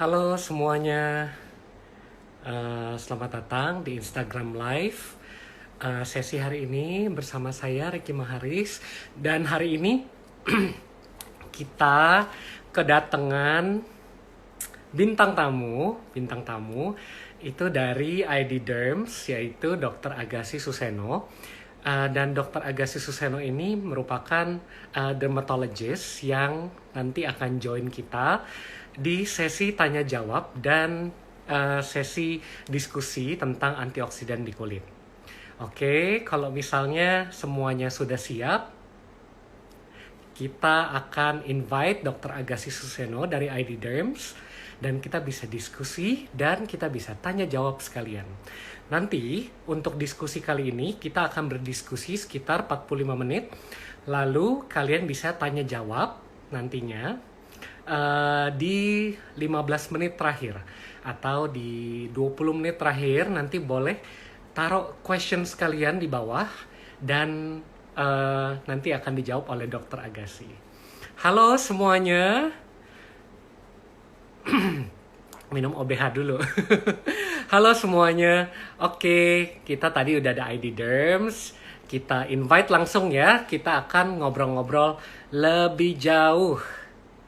Halo semuanya, selamat datang di Instagram Live. Sesi hari ini bersama saya Ricky Maharis, dan hari ini kita kedatangan bintang tamu itu dari ID Derms, yaitu Dr. Agassi Suseno. Dan Dr. Agassi Suseno ini merupakan dermatologist yang nanti akan join kita di sesi tanya jawab dan sesi diskusi tentang antioksidan di kulit. Oke, kalau misalnya semuanya sudah siap, kita akan invite Dr. Agassi Suseno dari ID Derms, dan kita bisa diskusi dan kita bisa tanya jawab sekalian. Nanti untuk diskusi kali ini kita akan berdiskusi sekitar 45 menit. Lalu kalian bisa tanya jawab nantinya di 15 menit terakhir atau di 20 menit terakhir. Nanti boleh taruh questions kalian di bawah dan nanti akan dijawab oleh Dr. Agassi. Halo semuanya. Minum OBH dulu. Halo semuanya. Oke, kita tadi udah ada ID Derms. Kita invite langsung ya. Kita akan ngobrol-ngobrol lebih jauh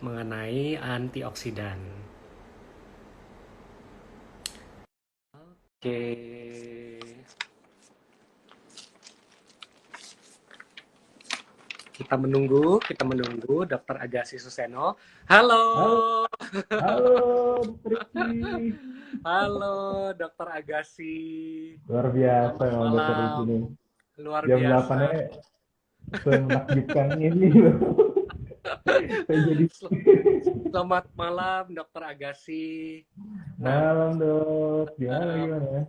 mengenai antioksidan. Oke. Kita menunggu Dr. Agassi Suseno. Halo. Halo, halo, Dr. Riki. Halo, Dr. Agassi. Luar biasa Selamat emang Dr. Riki malam. nih. Luar Jam biasa. 8-nya semenakjubkan ini loh. Saya jadi Selamat malam, Dr. Agassi. Nah, malam, Dok. Gimana, em, gimana?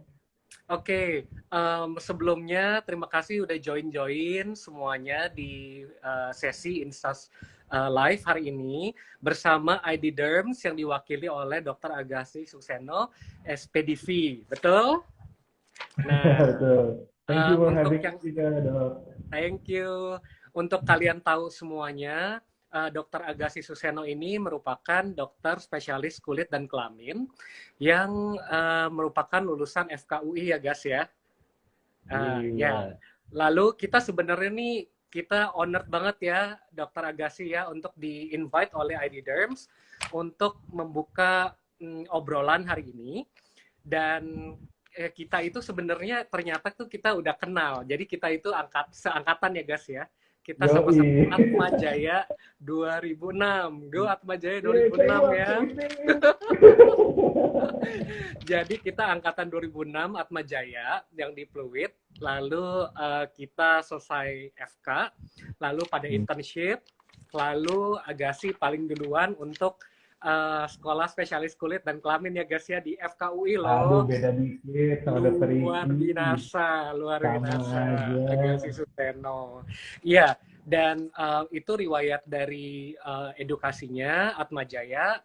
oke, sebelumnya terima kasih udah join semuanya di sesi Instas Live hari ini bersama ID Derms yang diwakili oleh Dr. Agassi Suseno, SPDV. Betul? Nah, Betul. Thank you for untuk having yang me juga, Dok. thank you. Untuk kalian tahu semuanya, Dr. Agassi Suseno ini merupakan dokter spesialis kulit dan kelamin yang merupakan lulusan FKUI ya, Gas ya. Ya. Iya. Lalu kita sebenarnya nih kita honored banget ya, Dr. Agassi ya, untuk di-invite oleh ID Derms untuk membuka obrolan hari ini. Dan kita itu sebenarnya ternyata tuh kita udah kenal. Jadi kita itu seangkatan ya guys ya. Kita sama-sama Yoi. Atma Jaya 2006. Go Atma Jaya Yeay, 2006 thank ya. you, thank Jadi kita angkatan 2006 Atma Jaya yang di Pluit. Lalu kita selesai FK. Lalu pada you. internship. Lalu Agassi paling duluan untuk sekolah spesialis kulit dan kelamin ya guys ya di FKUI Aduh, loh. beda dikit sama Dr. Luar Riki. binasa, luar Sama binasa. aja. Agassi Suseno. Iya, dan itu riwayat dari edukasinya Atma Jaya,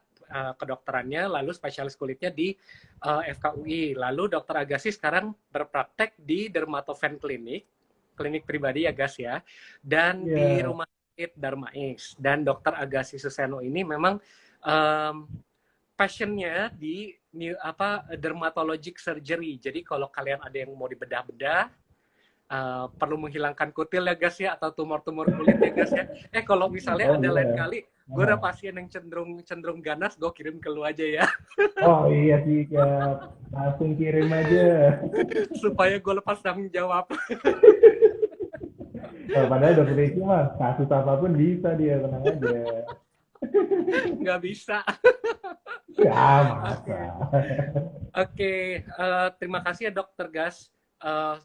kedokterannya, lalu spesialis kulitnya di FKUI. Lalu Dr. Agassi sekarang berpraktek di Dermatoven Clinic, klinik pribadi ya Gas ya, dan di Iya. Rumah Sakit Darmais. Dan Dr. Agassi Suseno ini memang um, passionnya di dermatologic surgery. Jadi kalau kalian ada yang mau dibedah-bedah, perlu menghilangkan kutil ya guys ya, atau tumor-tumor kulit ya guys ya. Kalau misalnya Oh ada lain iya. kali, gue ada Nah. pasien yang cenderung ganas, gue kirim ke lu aja ya, Oh iya sih, Kak. Langsung kirim aja. supaya gue lepas tanggung jawab. Oh, padahal dokter Riki mah kasus apapun bisa dia, tenang aja. Nggak bisa. Ya, Oke, masa. oke. Terima kasih ya Dokter Gas.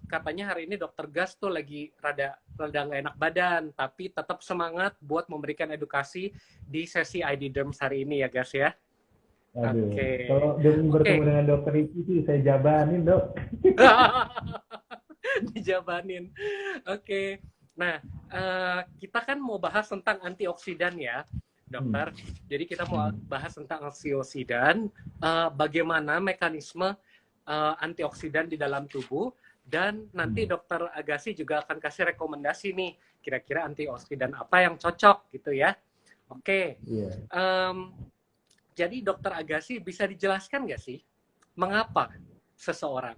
Katanya hari ini Dokter Gas tuh lagi rada nggak enak badan, tapi tetap semangat buat memberikan edukasi di sesi ID Derms hari ini ya Gas ya. Aduh, Oke, kalau demi oke. bertemu dengan dokter Riki sih saya jabanin, Dok. Dijabanin. Oke. Nah, kita kan mau bahas tentang antioksidan ya, Hmm. dokter. Jadi kita mau Hmm. bahas tentang antioksidan, bagaimana mekanisme antioksidan di dalam tubuh, dan nanti Hmm. dokter Agassi juga akan kasih rekomendasi nih, kira-kira antioksidan apa yang cocok gitu ya. Oke. Iya. Um, Jadi Dokter Agassi bisa dijelaskan nggak sih mengapa seseorang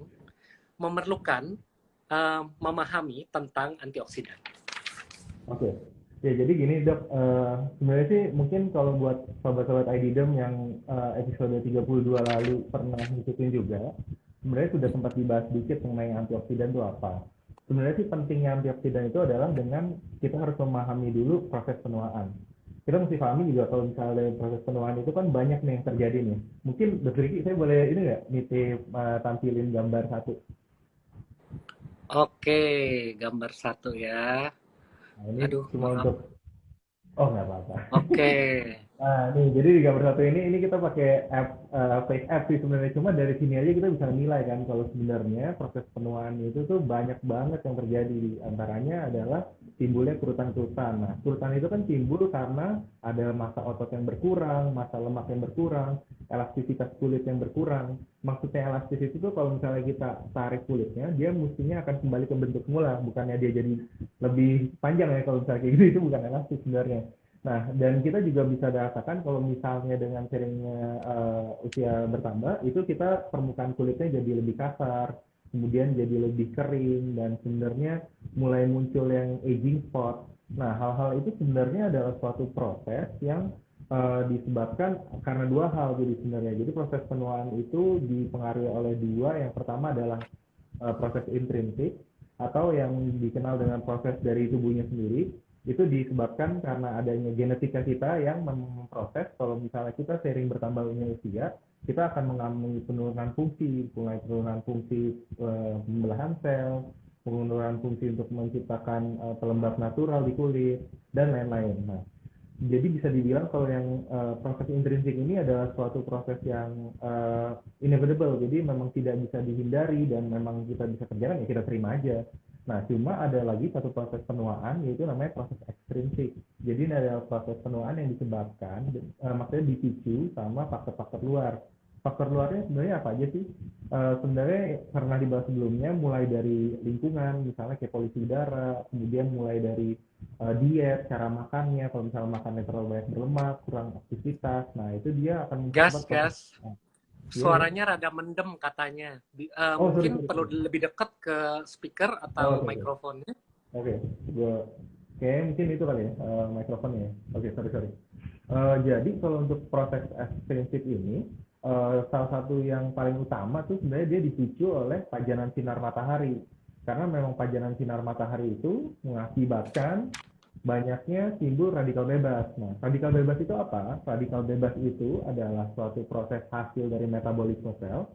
memerlukan memahami tentang antioksidan? Oke. Ya, jadi gini dok, sebenarnya sih mungkin kalau buat sobat-sobat IDDM yang episode 32 lalu pernah ngikutin juga, sebenarnya sudah sempat dibahas sedikit mengenai antioksidan itu apa. Sebenarnya sih pentingnya antioksidan itu adalah dengan kita harus memahami dulu proses penuaan. Kita mesti pahami juga kalau misalnya proses penuaan itu kan banyak nih yang terjadi nih. Mungkin Dr. Riki, saya boleh ini nggak nitip tampilin gambar satu. Oke, gambar satu ya. Nah, ini Aduh, cuma maaf. untuk, oh nggak apa-apa. Oke. Nah, nih, jadi di gambar satu ini kita pakai app, fake app sih sebenarnya. Cuma dari sini aja kita bisa nilai kan kalau sebenarnya proses penuaan itu tuh banyak banget yang terjadi. Antaranya adalah timbulnya kerutan-kerutan. Nah, kerutan itu kan timbul karena ada massa otot yang berkurang, massa lemak yang berkurang, elastisitas kulit yang berkurang. Maksudnya elastis itu tuh kalau misalnya kita tarik kulitnya, dia mestinya akan kembali ke bentuk semula, bukannya dia jadi lebih panjang ya kalau misalnya kayak gitu, itu bukan elastis sebenarnya. Nah, dan kita juga bisa rasakan kalau misalnya dengan seringnya usia bertambah, itu kita permukaan kulitnya jadi lebih kasar, kemudian jadi lebih kering, dan sebenarnya mulai muncul yang aging spot. Nah, hal-hal itu sebenarnya adalah suatu proses yang disebabkan karena dua hal jadi sebenarnya. Jadi proses penuaan itu dipengaruhi oleh dua. Yang pertama adalah proses intrinsik atau yang dikenal dengan proses dari tubuhnya sendiri, itu disebabkan karena adanya genetika kita yang memproses kalau misalnya kita sering bertambahnya usia, kita akan mengalami penurunan fungsi, mulai penurunan fungsi pembelahan sel, penurunan fungsi untuk menciptakan pelembab natural di kulit, dan lain-lain. Nah, jadi bisa dibilang kalau yang proses intrinsik ini adalah suatu proses yang inevitable, jadi memang tidak bisa dihindari dan memang kita bisa kerjakan ya kita terima aja. Nah, cuma ada lagi satu proses penuaan yaitu namanya proses ekstrinsik. Jadi ini adalah proses penuaan yang disebabkan, maksudnya dipicu sama faktor-faktor luar. Faktor luarnya sebenarnya apa aja sih? Sebenarnya pernah dibahas sebelumnya, mulai dari lingkungan, misalnya kayak polusi udara, kemudian mulai dari diet, cara makannya, kalau misalnya makannya terlalu banyak berlemak, kurang aktivitas, nah itu dia akan mempercepat Gas, proses. gas. Iya ya. Suaranya rada mendem katanya. Oh, sorry, Mungkin sorry, perlu sorry. lebih dekat ke speaker Oh, atau oke, oke. mikrofonnya. Oke, gue kayak mungkin itu kali ya, mikrofonnya ya. Oke, sorry, sorry. Jadi kalau untuk proses ekstrinsik ini, salah satu yang paling utama tuh sebenarnya dia dipicu oleh pajanan sinar matahari. Karena memang pajanan sinar matahari itu mengakibatkan banyaknya timbul radikal bebas. Nah, radikal bebas itu apa? Radikal bebas itu adalah suatu proses hasil dari metabolisme sel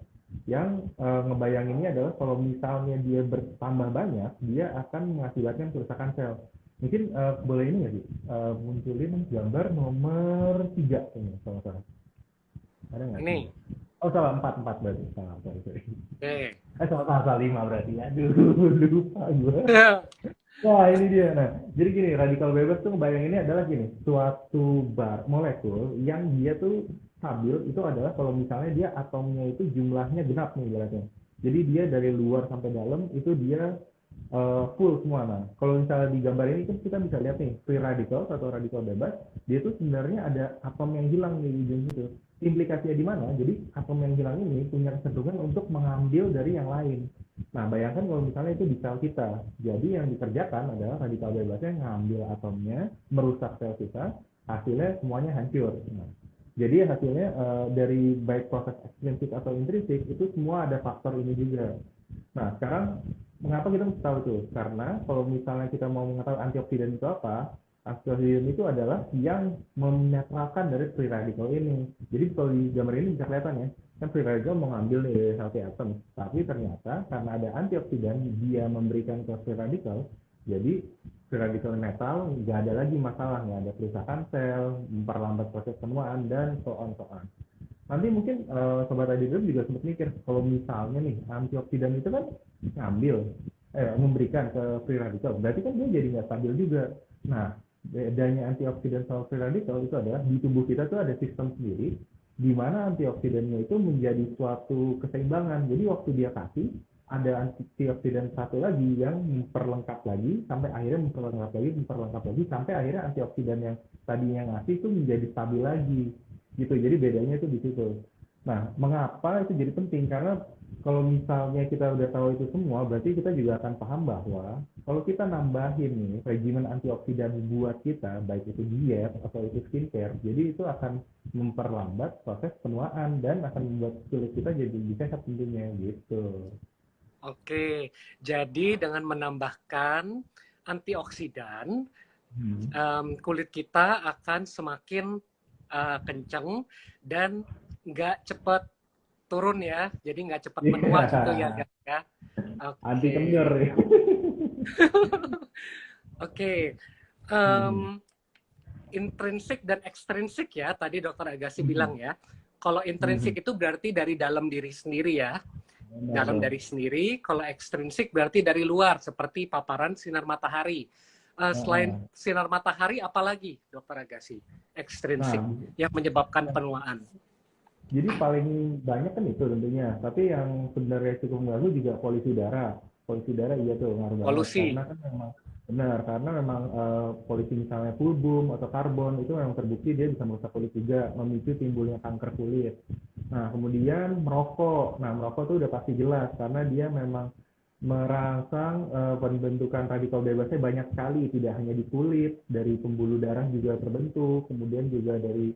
yang ngebayanginnya adalah kalau misalnya dia bertambah banyak, dia akan mengakibatkan kerusakan sel. Mungkin boleh ini nggak sih? Munculin gambar nomor 3 ini, kalau salah. Ada nggak Ini. tiga? Oh, salah, 4 4 berarti. Salah, sorry, sorry. Oke. Salah 5 berarti. Aduh, lupa gue. Nah, ini dia. Nah, jadi gini, radikal bebas tuh bayanginnya adalah gini, suatu molekul yang dia tuh stabil itu adalah kalau misalnya dia atomnya itu jumlahnya genap nih ibaratnya. Jadi dia dari luar sampai dalam itu dia full semua. Nah, kalau misalnya di gambar ini kan kita bisa lihat nih, free radical atau radikal bebas, dia tuh sebenarnya ada atom yang hilang di ujung situ. Implikasinya di mana? Jadi atom yang hilang ini punya kecenderungan untuk mengambil dari yang lain. Nah, bayangkan kalau misalnya itu di sel kita. Jadi yang dikerjakan adalah radikal bebasnya ngambil atomnya, merusak sel kita, hasilnya semuanya hancur. Nah, jadi hasilnya dari baik proses ekstrinsik atau intrinsik itu semua ada faktor ini juga. Nah, sekarang mengapa kita mesti tahu itu? Karena kalau misalnya kita mau mengetahui antioksidan itu apa, antioksidan itu adalah yang menetralkan dari free radical ini. Jadi kalau di gambar ini bisa kelihatan ya, kan free radical mengambil nih dari healthy atom, tapi ternyata karena ada antioksidan dia memberikan ke free radical, jadi free radical netral nggak ada lagi masalah, nggak ada kerusakan sel, memperlambat proses penuaan dan so on so on. Nanti mungkin sobat Adidum juga sempat mikir kalau misalnya nih antioksidan itu kan ngambil memberikan ke free radical, berarti kan dia jadi nggak stabil juga. Nah, bedanya antioksidan sama free radical itu adalah di tubuh kita tuh ada sistem sendiri di mana antioksidannya itu menjadi suatu keseimbangan. Jadi waktu dia kasih ada antioksidan satu lagi yang memperlengkap lagi sampai akhirnya memperlengkap lagi sampai akhirnya antioksidan yang tadinya ngasih itu menjadi stabil lagi. gitu. Jadi bedanya itu di situ. Nah, mengapa itu jadi penting? Karena kalau misalnya kita udah tahu itu semua, berarti kita juga akan paham bahwa kalau kita nambahin nih regimen antioksidan buat kita, baik itu diet atau itu skincare, jadi itu akan memperlambat proses penuaan dan akan membuat kulit kita jadi lebih sehat tentunya gitu. Oke, jadi dengan menambahkan antioksidan, Hmm. kulit kita akan semakin kenceng dan nggak cepat turun ya, jadi nggak cepat menua gitu ya Iya, guys ya. anti Oke, kenyur ya. oke. Hmm. Em, Intrinsik dan ekstrinsik ya, tadi Dokter Agassi Hmm. bilang ya. Kalau Hmm. intrinsik itu berarti dari dalam diri sendiri ya, Benar dalam tuh. dari sendiri. Kalau ekstrinsik berarti dari luar, seperti paparan sinar matahari. Selain Heeh. sinar matahari, apalagi Dokter Agassi? Ekstrinsik Nah, yang menyebabkan penuaan. jadi paling banyak kan itu tentunya. Tapi yang sebenarnya cukup mengganggu juga polusi udara. Polusi udara iya tuh ngaruh banget karena Polusi. kan memang benar karena memang polusi misalnya fulbum atau karbon itu memang terbukti dia bisa merusak kulit juga, memicu timbulnya kanker kulit. Nah, kemudian merokok. Nah, merokok tuh udah pasti jelas karena dia memang merangsang pembentukan radikal bebasnya banyak sekali, tidak hanya di kulit, dari pembuluh darah juga terbentuk, kemudian juga dari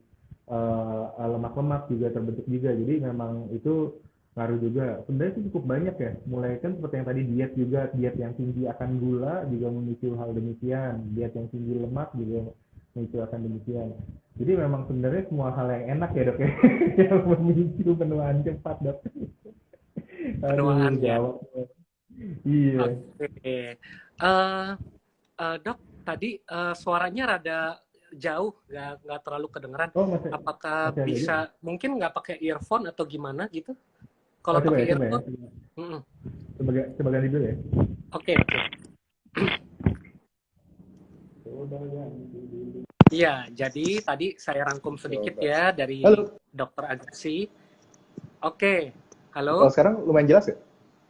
lemak-lemak juga terbentuk juga. Jadi memang itu ngaruh juga. Sebenarnya itu cukup banyak ya. Mulai kan seperti yang tadi diet juga, diet yang tinggi akan gula juga memicu hal demikian. Diet yang tinggi lemak juga memicu akan demikian. Jadi memang sebenarnya semua hal yang enak ya dok ya, yang memicu penuaan cepat dok. Aduh, Penuaannya. gawat. Iya. Oke. Dok, tadi suaranya rada jauh, nggak terlalu kedengeran. Oh masih Apakah masih agak jauh. bisa, mungkin nggak pakai earphone atau gimana gitu? Kalau Oh coba ya, pakai coba ya. earphone, mm-mm. Coba ganti dulu ya. Oke, oke. Coba ganti dulu. Iya, jadi tadi saya rangkum sedikit Coba. ya dari Halo. Dokter Agassi. Oke, Oh halo, sekarang lumayan jelas ya?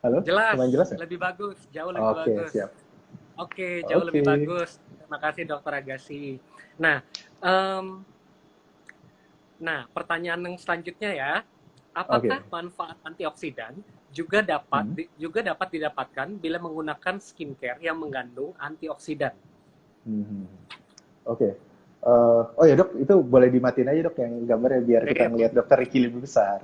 Halo? jelas, Lumayan jelas ya? lebih bagus, jauh lebih Oke, bagus. siap. Oke, jauh lebih Oke. bagus. Terima kasih Dokter Agassi. Nah, em, pertanyaan yang selanjutnya ya, apakah Oke. manfaat antioksidan juga dapat didapatkan bila menggunakan skincare yang mengandung antioksidan? Hmm. Oke. Oh ya dok, itu boleh dimatiin aja dok yang gambarnya biar kita Sip. ngelihat dokter Ricky lebih besar.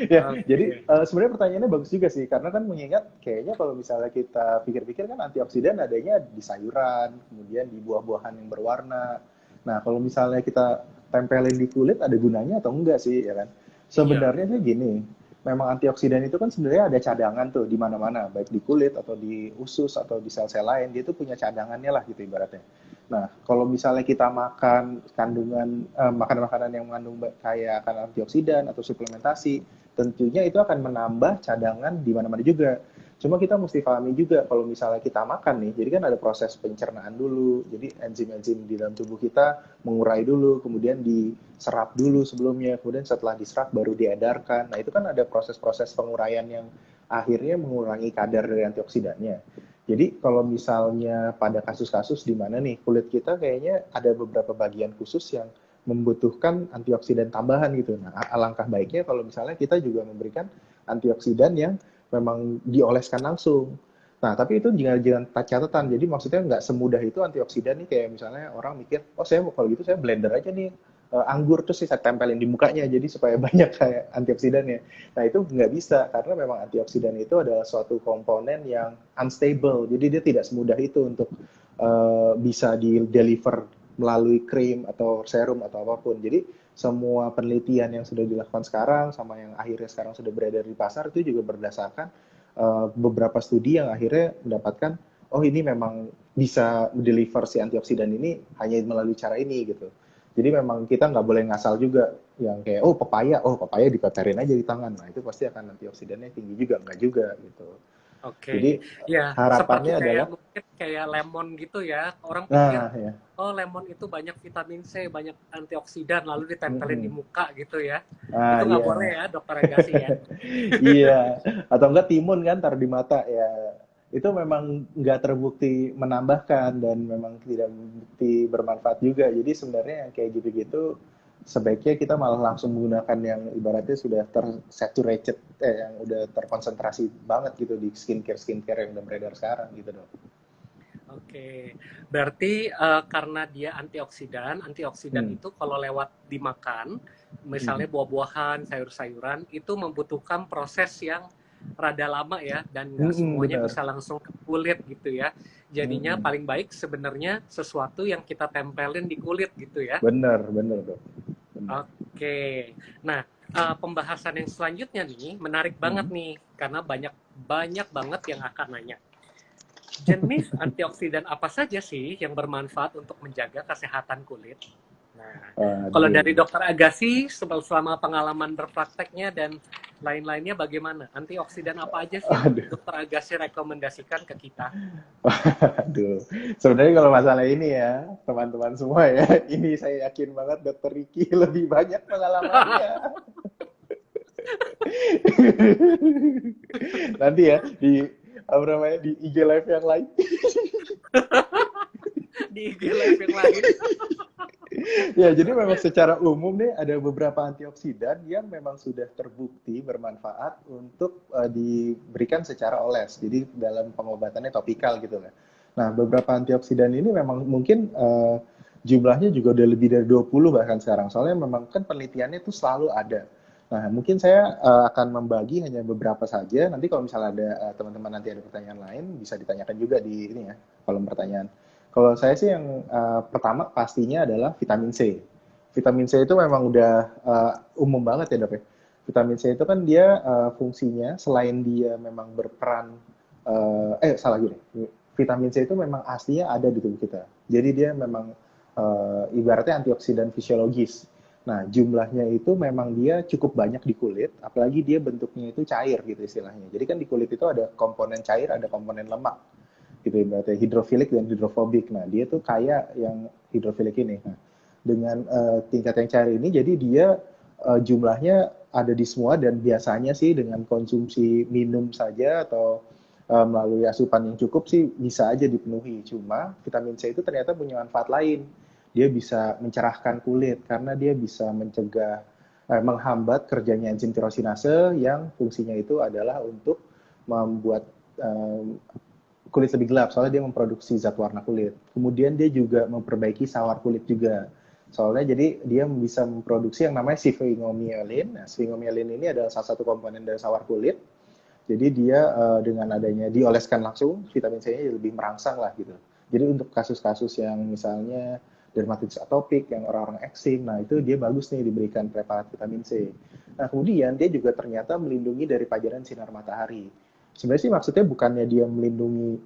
Ya, jadi Oke. sebenarnya pertanyaannya bagus juga sih, karena kan mengingat kayaknya kalau misalnya kita pikir-pikir kan antioksidan adanya di sayuran, kemudian di buah-buahan yang berwarna. Nah, kalau misalnya kita tempelin di kulit ada gunanya atau enggak sih, ya kan? Iya, Sebenarnya sih gini, memang antioksidan itu kan sebenarnya ada cadangan tuh di mana-mana, baik di kulit atau di usus atau di sel-sel lain, dia tuh punya cadangannya lah gitu ibaratnya. Nah, kalau misalnya kita makan kandungan makanan-makanan yang mengandung kayak akan antioksidan atau suplementasi, tentunya itu akan menambah cadangan di mana-mana juga. Cuma kita mesti pahami juga kalau misalnya kita makan nih, jadi kan ada proses pencernaan dulu. Jadi enzim-enzim di dalam tubuh kita mengurai dulu, kemudian diserap dulu sebelumnya, kemudian setelah diserap baru diedarkan. Nah, itu kan ada proses-proses penguraian yang akhirnya mengurangi kadar dari antioksidannya. Jadi kalau misalnya pada kasus-kasus di mana nih kulit kita kayaknya ada beberapa bagian khusus yang membutuhkan antioksidan tambahan gitu. Nah, alangkah baiknya kalau misalnya kita juga memberikan antioksidan yang memang dioleskan langsung. Nah, tapi itu jangan catatan. Jadi maksudnya nggak semudah itu antioksidan nih kayak misalnya orang mikir, oh saya kalau gitu saya blender aja nih anggur terus saya tempelin di mukanya jadi supaya banyak kayak antioksidannya. Nah, itu nggak bisa karena memang antioksidan itu adalah suatu komponen yang unstable. Jadi dia tidak semudah itu untuk bisa di-deliver melalui krim atau serum atau apapun. Jadi semua penelitian yang sudah dilakukan sekarang sama yang akhirnya sekarang sudah beredar di pasar itu juga berdasarkan beberapa studi yang akhirnya mendapatkan oh ini memang bisa deliver si antioksidan ini hanya melalui cara ini gitu. Jadi memang kita nggak boleh ngasal juga yang kayak oh papaya dipeterin aja di tangan. Nah itu pasti akan antioksidannya tinggi juga, nggak juga gitu. oke. Jadi Ya, seperti harapannya kayak adalah, mungkin kayak lemon gitu ya. Orang pikir, nah ya, oh lemon itu banyak vitamin C, banyak antioksidan, lalu ditempelin di mm-mm. muka gitu ya. Itu Ah nggak boleh iya, ya, Dokter Agassi ya. iya. Atau enggak timun kan taruh di mata ya, itu memang nggak terbukti menambahkan dan memang tidak terbukti bermanfaat juga. Jadi sebenarnya yang kayak gitu-gitu sebaiknya kita malah langsung menggunakan yang ibaratnya sudah tersaturated, yang udah terkonsentrasi banget gitu di skincare yang udah beredar sekarang gitu dong. Oke, berarti karena dia antioksidan, antioksidan Hmm. itu kalau lewat dimakan, Hmm. misalnya buah-buahan, sayur-sayuran, itu membutuhkan proses yang rada lama ya, dan nggak Hmm, semuanya benar. bisa langsung ke kulit gitu ya. Jadinya Hmm. paling baik sebenarnya sesuatu yang kita tempelin di kulit gitu ya. Benar, benar dong. Benar. Oke, nah pembahasan yang selanjutnya nih menarik banget Hmm. nih, karena banyak banyak banget yang akan nanya. Jenis antioksidan apa saja sih yang bermanfaat untuk menjaga kesehatan kulit? Nah, kalau dari Aduh. Dokter Agassi selama pengalaman berprakteknya dan lain-lainnya bagaimana? Antioksidan apa aja sih yang Aduh. Dokter Agassi rekomendasikan ke kita? Aduh, sebenarnya kalau masalah ini ya, teman-teman semua ya, ini saya yakin banget Dokter Riki lebih banyak pengalamannya. Nanti ya di apa namanya di IG live yang lain. Di IG live yang lain. Ya, jadi memang secara umum nih ada beberapa antioksidan yang memang sudah terbukti bermanfaat untuk diberikan secara oles. Jadi dalam pengobatannya topikal gitu lah. Nah, beberapa antioksidan ini memang mungkin jumlahnya juga udah lebih dari 20 bahkan sekarang. Soalnya memang kan penelitiannya itu selalu ada. Nah, mungkin saya akan membagi hanya beberapa saja. Nanti kalau misalnya ada teman-teman nanti ada pertanyaan lain, bisa ditanyakan juga di ini ya, kolom pertanyaan. Kalau saya sih yang pertama pastinya adalah vitamin C. Vitamin C itu memang udah umum banget ya dok ya. Vitamin C itu kan dia fungsinya selain dia memang berperan, salah gini, vitamin C itu memang aslinya ada di tubuh kita. Jadi dia memang ibaratnya antioksidan fisiologis. Nah, jumlahnya itu memang dia cukup banyak di kulit, apalagi dia bentuknya itu cair gitu istilahnya. Jadi kan di kulit itu ada komponen cair, ada komponen lemak gitu ibaratnya hidrofilik dan hidrofobik. Nah, dia tuh kayak yang hidrofilik ini. Nah, dengan tingkat yang cair ini jadi dia jumlahnya ada di semua dan biasanya sih dengan konsumsi minum saja atau melalui asupan yang cukup sih bisa aja dipenuhi. Cuma vitamin C itu ternyata punya manfaat lain. Dia bisa mencerahkan kulit karena dia bisa mencegah menghambat kerjanya enzim tirosinase yang fungsinya itu adalah untuk membuat kulit lebih gelap soalnya dia memproduksi zat warna kulit. Kemudian dia juga memperbaiki sawar kulit juga. Soalnya jadi dia bisa memproduksi yang namanya sphingomyelin. Nah, sphingomyelin ini adalah salah satu komponen dari sawar kulit. Jadi dia dengan adanya dioleskan langsung vitamin C-nya lebih merangsang lah gitu. Jadi untuk kasus-kasus yang misalnya dermatitis atopik yang orang-orang eksim, nah itu dia bagus nih diberikan preparat vitamin C. Nah kemudian dia juga ternyata melindungi dari pajaran sinar matahari. Sebenarnya sih maksudnya bukannya dia melindungi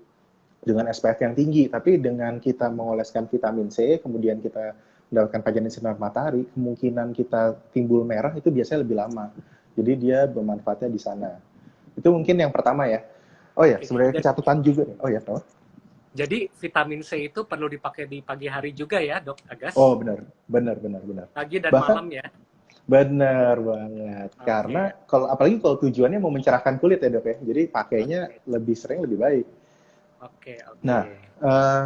dengan SPF yang tinggi, tapi dengan kita mengoleskan vitamin C, kemudian kita mendapatkan pajanan sinar matahari, kemungkinan kita timbul merah itu biasanya lebih lama. Jadi dia bermanfaatnya di sana. Itu mungkin yang pertama ya. Oh ya, Oke, sebenarnya catatan juga. Oh ya, oh. jadi vitamin C itu perlu dipakai di pagi hari juga ya, Dok Oh Agas? benar, benar, benar, benar. Pagi dan Bahkan malam ya? benar banget. Karena Oke, kalau apalagi kalau tujuannya mau mencerahkan kulit ya dok ya. Jadi pakainya oke, lebih sering lebih baik. oke, oke. Nah,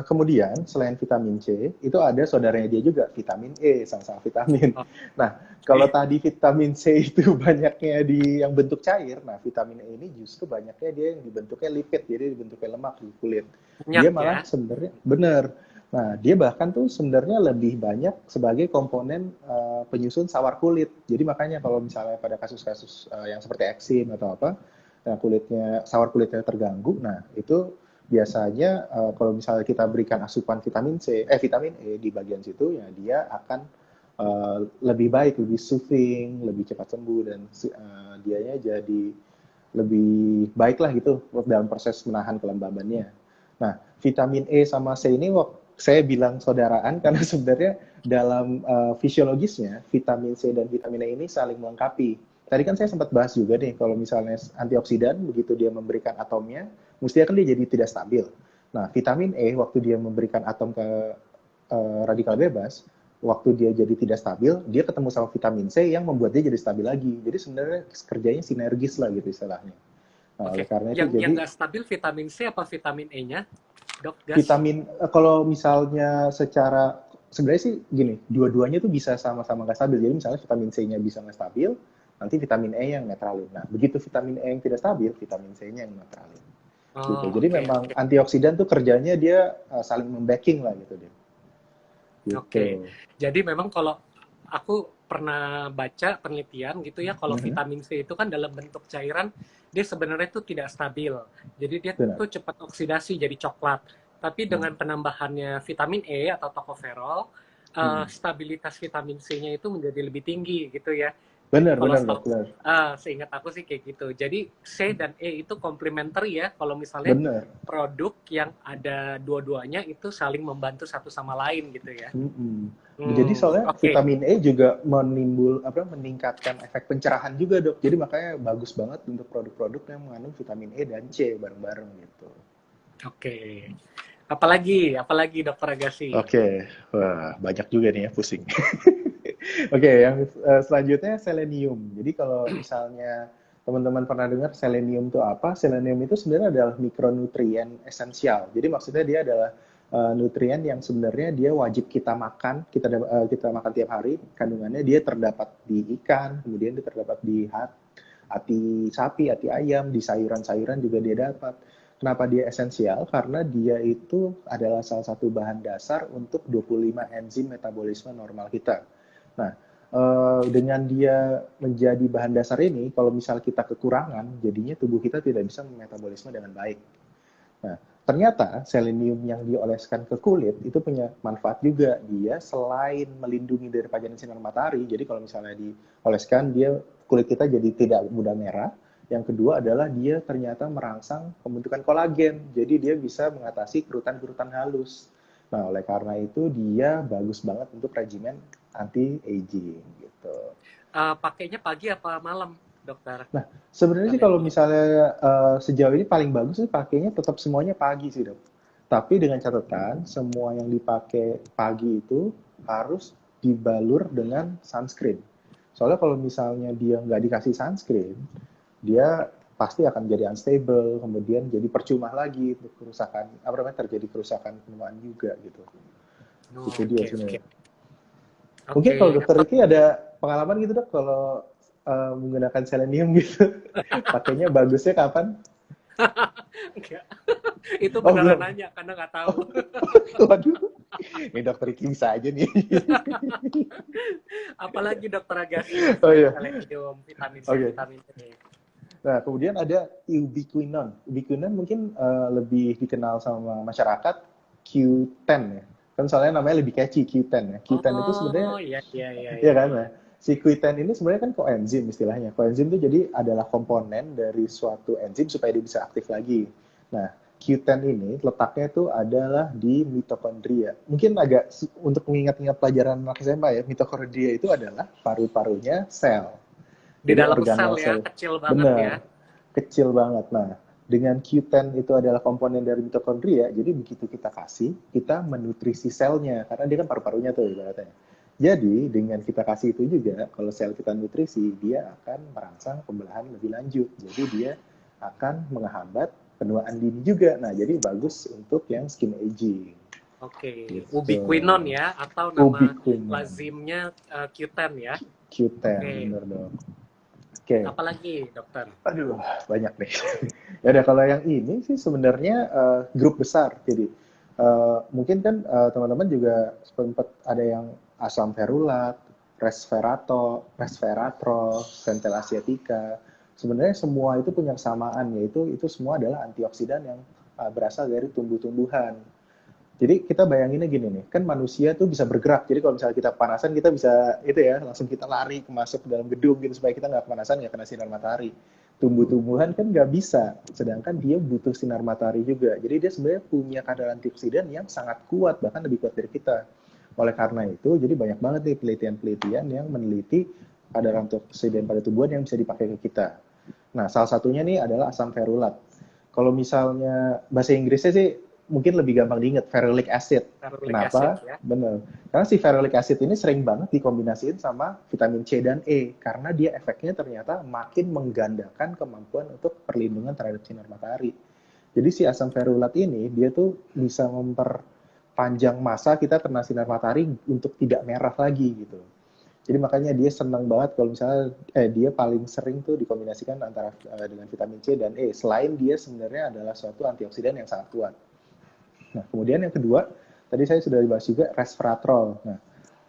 kemudian selain vitamin C, itu ada saudaranya dia juga, vitamin E, sama-sama vitamin. Nah, kalau Oke, tadi vitamin C itu banyaknya di yang bentuk cair, nah vitamin E ini justru banyaknya dia yang dibentuknya lipid, jadi dibentuknya lemak di kulit. banyak Dia ya. malah sebenarnya, benar. Nah, dia bahkan tuh sebenarnya lebih banyak sebagai komponen penyusun sawar kulit. Jadi makanya kalau misalnya pada kasus-kasus yang seperti eksim atau apa, nah sawar kulitnya terganggu, nah itu biasanya kalau misalnya kita berikan asupan vitamin E di bagian situ, ya dia akan lebih baik, lebih soothing, lebih cepat sembuh dan dianya jadi lebih baik lah gitu dalam proses menahan kelembabannya. Nah, vitamin E sama C ini saya bilang saudaraan karena sebenarnya dalam fisiologisnya vitamin C dan vitamin E ini saling melengkapi. Tadi kan saya sempat bahas juga nih kalau misalnya antioksidan begitu dia memberikan atomnya, mestinya kan dia jadi tidak stabil. Nah, vitamin E waktu dia memberikan atom ke radikal bebas, waktu dia jadi tidak stabil, dia ketemu sama vitamin C yang membuat dia jadi stabil lagi. Jadi sebenarnya kerjanya sinergis lah gitu istilahnya. Nah, oleh Oke. karena itu Yang jadi nggak stabil vitamin C apa vitamin E-nya, Dok Gas? vitamin kalau misalnya secara sebenarnya sih gini, dua-duanya tuh bisa sama-sama nggak stabil. Jadi misalnya vitamin C-nya bisa nggak stabil, nanti vitamin E yang netralin. Nah, begitu vitamin E yang tidak stabil, vitamin C-nya yang netralin. Gitu. Oh, Jadi oke, memang oke. antioksidan tuh kerjanya dia saling membacking lah gitu deh. Oke. Gitu. Jadi memang kalau aku pernah baca penelitian gitu ya, kalau Mhm, vitamin C itu kan dalam bentuk cairan, dia sebenarnya itu tidak stabil. Jadi dia benar. tuh cepat oksidasi jadi coklat. Tapi Hmm, dengan penambahannya vitamin E atau tocopherol, hmm. stabilitas vitamin C-nya itu menjadi lebih tinggi gitu ya. Jadi Benar, kalau benar dok, benar. seingat aku sih kayak gitu. Jadi C dan E itu komplementer ya. Kalau misalnya Benar. produk yang ada dua-duanya itu saling membantu satu sama lain gitu ya. Mm-mm. Jadi soalnya Oke. vitamin E juga meningkatkan efek pencerahan juga dok. Jadi makanya bagus banget untuk produk-produk yang mengandung vitamin E dan C bareng-bareng gitu. Oke. Apalagi Dokter Agassi. Oke, wah banyak juga nih ya pusing. Oke, yang selanjutnya selenium. Jadi kalau misalnya teman-teman pernah dengar selenium itu apa? Selenium itu sebenarnya adalah mikronutrien esensial. Jadi maksudnya dia adalah nutrien yang sebenarnya dia wajib kita makan, kita makan tiap hari. Kandungannya dia terdapat di ikan, kemudian dia terdapat di hati sapi, hati ayam, di sayuran-sayuran juga dia dapat. Kenapa dia esensial? Karena dia itu adalah salah satu bahan dasar untuk 25 enzim metabolisme normal kita. Nah, dengan dia menjadi bahan dasar ini, kalau misal kita kekurangan, jadinya tubuh kita tidak bisa memetabolisme dengan baik. Nah, ternyata selenium yang dioleskan ke kulit itu punya manfaat juga. Dia selain melindungi dari pajanan sinar matahari, jadi kalau misalnya dioleskan, dia kulit kita jadi tidak mudah merah. Yang kedua adalah dia ternyata merangsang pembentukan kolagen, jadi dia bisa mengatasi kerutan-kerutan halus. Nah, oleh karena itu dia bagus banget untuk regimen anti-aging gitu. Pakainya pagi apa malam, dokter? Nah, sebenarnya sih kalau Selenium. misalnya sejauh ini paling bagus sih pakainya tetap semuanya pagi sih dok. Tapi dengan catatan semua yang dipakai pagi itu harus dibalur dengan sunscreen. Soalnya kalau misalnya dia nggak dikasih sunscreen, dia pasti akan jadi unstable, kemudian jadi percuma lagi untuk kerusakan, apa namanya terjadi kerusakan penuaan juga gitu. Itu dia Oke, oke. sebenarnya. Mungkin Oke, kalau dokter Ricky ada pengalaman gitu dok kalau menggunakan selenium gitu. Pakainya bagusnya kapan? enggak. Itu Oh beneran belum. nanya karena nggak tahu. Oh, waduh. Ini dokter Ricky bisa aja nih. Apalagi dokter Agassi Oh selain iya. selenium, vitamin C, Oke. vitamin E. Nah, kemudian ada ubiquinone. Ubiquinone mungkin lebih dikenal sama masyarakat Q10 ya. Kan soalnya namanya lebih catchy Q10 ya. Q10 itu sebenarnya Oh, iya, iya, iya, ya iya, kan iya. ya. Si Q10 ini sebenarnya kan koenzim istilahnya. Koenzim itu jadi adalah komponen dari suatu enzim supaya dia bisa aktif lagi. Nah, Q10 ini letaknya itu adalah di mitokondria. Mungkin agak untuk mengingat-ingat pelajaran anak SMA ya, mitokondria itu adalah paru-parunya sel. Di Jadi dalam sel organel ya, sel. kecil banget ya. Benar, kecil banget. Nah, dengan Q10 itu adalah komponen dari mitokondria, jadi begitu kita kasih, kita menutrisi selnya, karena dia kan paru-parunya tuh ibaratnya. Jadi, dengan kita kasih itu juga, kalau sel kita nutrisi, dia akan merangsang pembelahan lebih lanjut. Jadi, dia akan menghambat penuaan dini juga. Nah, jadi bagus untuk yang skin aging. Oke, Gitu. ubiquinone ya, atau nama Ubiquinone. lazimnya Q10 ya. Q10, Oke, bener dong. Oke. apalagi dokter? Aduh, banyak nih. Ya udah kalau yang ini sih sebenarnya grup besar. Jadi mungkin kan teman-teman juga sempat ada yang asam ferulat, resveratrol, centel asiatica. Sebenarnya semua itu punya kesamaan yaitu itu semua adalah antioksidan yang berasal dari tumbuh-tumbuhan. Jadi kita bayanginnya gini nih, kan manusia tuh bisa bergerak. Jadi kalau misalnya kita panasan, kita bisa itu ya, langsung kita lari masuk ke dalam gedung gitu supaya kita nggak kepanasan, nggak kena sinar matahari. Tumbuh-tumbuhan kan nggak bisa, sedangkan dia butuh sinar matahari juga. Jadi dia sebenarnya punya kadar antioksidan yang sangat kuat, bahkan lebih kuat dari kita. Oleh karena itu, jadi banyak banget nih penelitian-penelitian yang meneliti kadar antioksidan pada tubuhan yang bisa dipakai ke kita. Nah, salah satunya nih adalah asam ferulat. Kalau misalnya bahasa Inggrisnya sih mungkin lebih gampang diingat, ferulic acid. Ferulic acid Kenapa? ya. Benar. Karena si ferulic acid ini sering banget dikombinasiin sama vitamin C dan E, karena dia efeknya ternyata makin menggandakan kemampuan untuk perlindungan terhadap sinar matahari. Jadi si asam ferulat ini, dia tuh bisa memperpanjang masa kita kena sinar matahari untuk tidak merah lagi gitu. Jadi makanya dia senang banget kalau misalnya dia paling sering tuh dikombinasikan antara dengan vitamin C dan E. Selain dia sebenarnya adalah suatu antioksidan yang sangat kuat. Nah, kemudian yang kedua, tadi saya sudah dibahas juga resveratrol. Nah,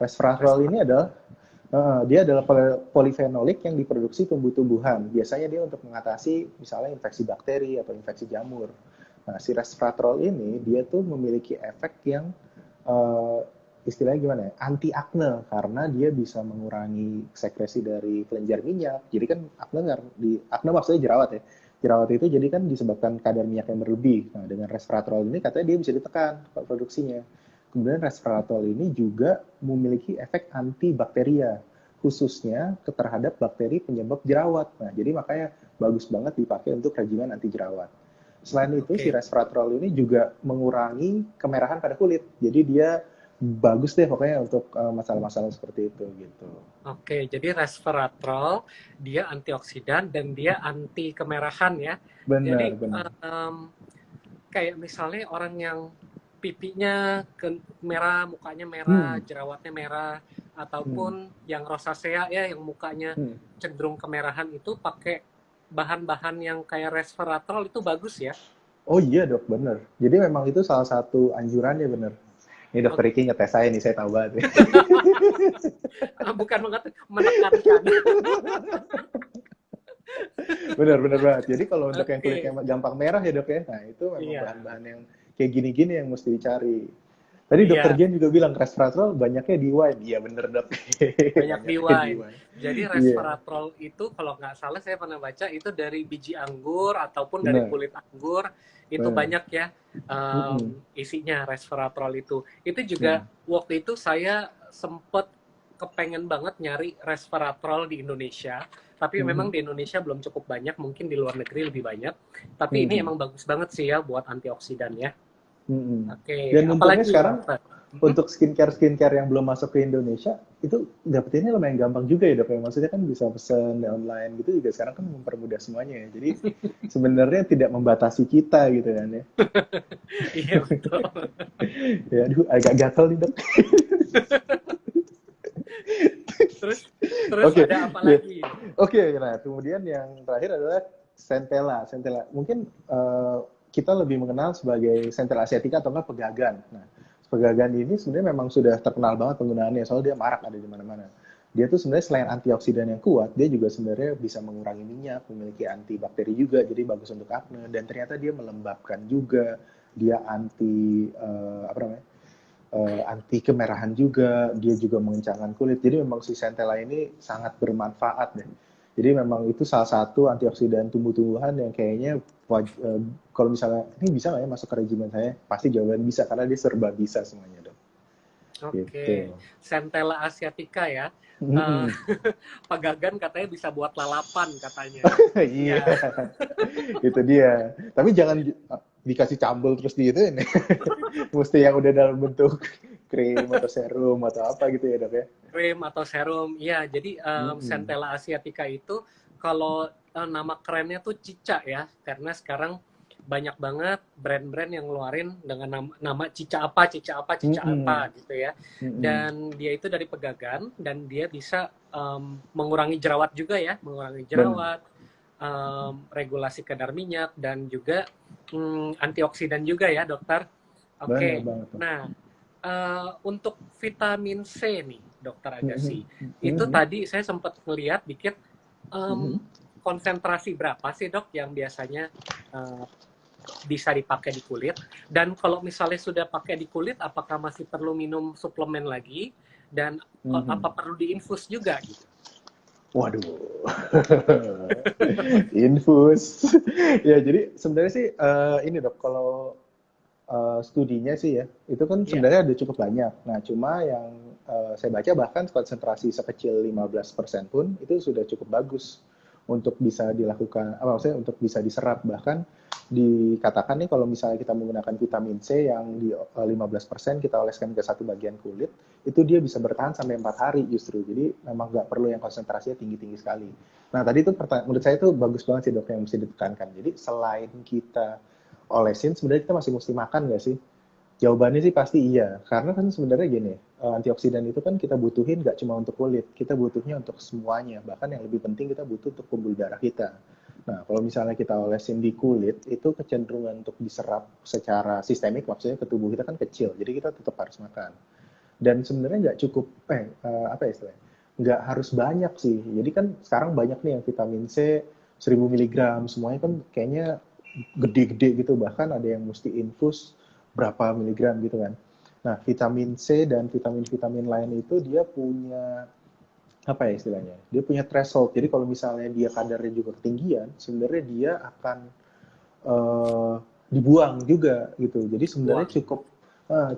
resveratrol ini adalah dia adalah polifenolik yang diproduksi tumbuh-tumbuhan. Biasanya dia untuk mengatasi misalnya infeksi bakteri atau infeksi jamur. Nah, si resveratrol ini dia tuh memiliki efek yang istilahnya gimana ya, anti akne, karena dia bisa mengurangi sekresi dari kelenjar minyak. Jadi kan akne maksudnya jerawat ya. Jerawat itu jadi kan disebabkan kadar minyak yang berlebih. Nah, dengan resveratrol ini katanya dia bisa ditekan produksinya. Kemudian resveratrol ini juga memiliki efek antibakteria, khususnya terhadap bakteri penyebab jerawat. Nah, jadi makanya bagus banget dipakai untuk regimen anti jerawat. Selain itu, si resveratrol ini juga mengurangi kemerahan pada kulit. Jadi dia bagus deh pokoknya untuk masalah-masalah seperti itu gitu. Oke, jadi resveratrol dia antioksidan dan dia anti kemerahan ya. Jadi Benar. kayak misalnya orang yang pipinya merah, mukanya merah, jerawatnya merah, ataupun yang rosacea ya, yang mukanya cenderung kemerahan itu pakai bahan-bahan yang kayak resveratrol itu bagus ya? Oh iya dok, bener. Jadi memang itu salah satu anjurannya bener. Ini dokter Riki ngetes saya nih, saya tahu banget. Bukan menekankan. Bener banget. Jadi kalau untuk yang kulitnya gampang merah ya dok ya, nah itu memang bahan-bahan yang kayak gini-gini yang mesti dicari. Tadi dokter Jen juga bilang resveratrol banyaknya di wine. Iya bener dok. Banyak di wine. Jadi resveratrol itu kalau nggak salah saya pernah baca itu dari biji anggur ataupun dari kulit anggur. Itu banyak ya isinya resveratrol itu. Itu juga waktu itu saya sempet kepengen banget nyari resveratrol di Indonesia. Tapi memang di Indonesia belum cukup banyak, mungkin di luar negeri lebih banyak. Tapi ini emang bagus banget sih ya buat antioksidan ya. Dan untungnya sekarang untuk skincare yang belum masuk ke Indonesia itu dapetinnya lumayan gampang juga ya dok. Maksudnya kan bisa pesen online gitu juga sekarang kan mempermudah semuanya ya. Jadi sebenarnya tidak membatasi kita gitu kan ya. Iya betul. Ya aduh agak gatel nih dok. terus ada apa lagi? Oke, nah kemudian yang terakhir adalah centella. Mungkin kita lebih mengenal sebagai Centella asiatica atau enggak pegagan. Nah, pegagan ini sebenarnya memang sudah terkenal banget penggunaannya, soalnya dia marak ada di mana-mana. Dia tuh sebenarnya selain antioksidan yang kuat, dia juga sebenarnya bisa mengurangi minyak, memiliki antibakteri juga, jadi bagus untuk akne. Dan ternyata dia melembabkan juga, dia anti anti kemerahan juga, dia juga mengencangkan kulit. Jadi memang si Centella ini sangat bermanfaat deh. Jadi memang itu salah satu antioksidan tumbuh-tumbuhan yang kayaknya kalau misalnya ini bisa nggak ya masuk ke regimen saya? Pasti jawaban bisa karena dia serba bisa semuanya dok. Oke, gitu. Centella asiatica ya. Pegagan katanya bisa buat lalapan katanya. Iya, itu dia. Tapi jangan dikasih cambul terus diituin. Mesti yang udah dalam bentuk krim atau serum atau apa gitu ya dok ya? Krim atau serum, iya. Jadi Centella asiatica itu kalau nama kerennya tuh Cica ya, karena sekarang banyak banget brand-brand yang ngeluarin dengan nama Cica apa gitu ya. Dan dia itu dari pegagan dan dia bisa mengurangi jerawat juga ya, mengurangi jerawat, regulasi kadar minyak dan juga antioksidan juga ya dokter. Oke. Nah, untuk vitamin C nih, Dokter Agassi, itu tadi saya sempat melihat dikit konsentrasi berapa sih dok yang biasanya bisa dipakai di kulit? Dan kalau misalnya sudah pakai di kulit, apakah masih perlu minum suplemen lagi? Dan apa perlu diinfus juga gitu? Waduh, infus. Ya jadi sebenarnya sih ini dok, kalau studinya sih ya, itu kan sebenarnya ada cukup banyak. Nah, cuma yang saya baca bahkan konsentrasi sekecil 15% pun itu sudah cukup bagus untuk bisa dilakukan, maksudnya untuk bisa diserap. Bahkan dikatakan nih kalau misalnya kita menggunakan vitamin C yang di 15% kita oleskan ke satu bagian kulit, itu dia bisa bertahan sampai 4 hari justru. Jadi memang nggak perlu yang konsentrasinya tinggi-tinggi sekali. Nah tadi itu menurut saya itu bagus banget sih dok yang mesti ditekankan. Jadi selain kita olesin, sebenarnya kita masih mesti makan nggak sih? Jawabannya sih pasti iya, karena kan sebenarnya gini, antioksidan itu kan kita butuhin nggak cuma untuk kulit, kita butuhnya untuk semuanya, bahkan yang lebih penting kita butuh untuk pembuluh darah kita. Nah, kalau misalnya kita olesin di kulit, itu kecenderungan untuk diserap secara sistemik, maksudnya ke tubuh kita kan kecil, jadi kita tetap harus makan. Dan sebenarnya nggak cukup, apa ya istilahnya, nggak harus banyak sih. Jadi kan sekarang banyak nih yang vitamin C 1000 miligram, semuanya kan kayaknya gede-gede gitu, bahkan ada yang mesti infus berapa miligram gitu kan. Nah, vitamin C dan vitamin-vitamin lain itu dia punya apa ya istilahnya? Dia punya threshold. Jadi kalau misalnya dia kadarnya juga ketinggian, sebenarnya dia akan uh, dibuang juga gitu. Jadi sebenarnya Buang.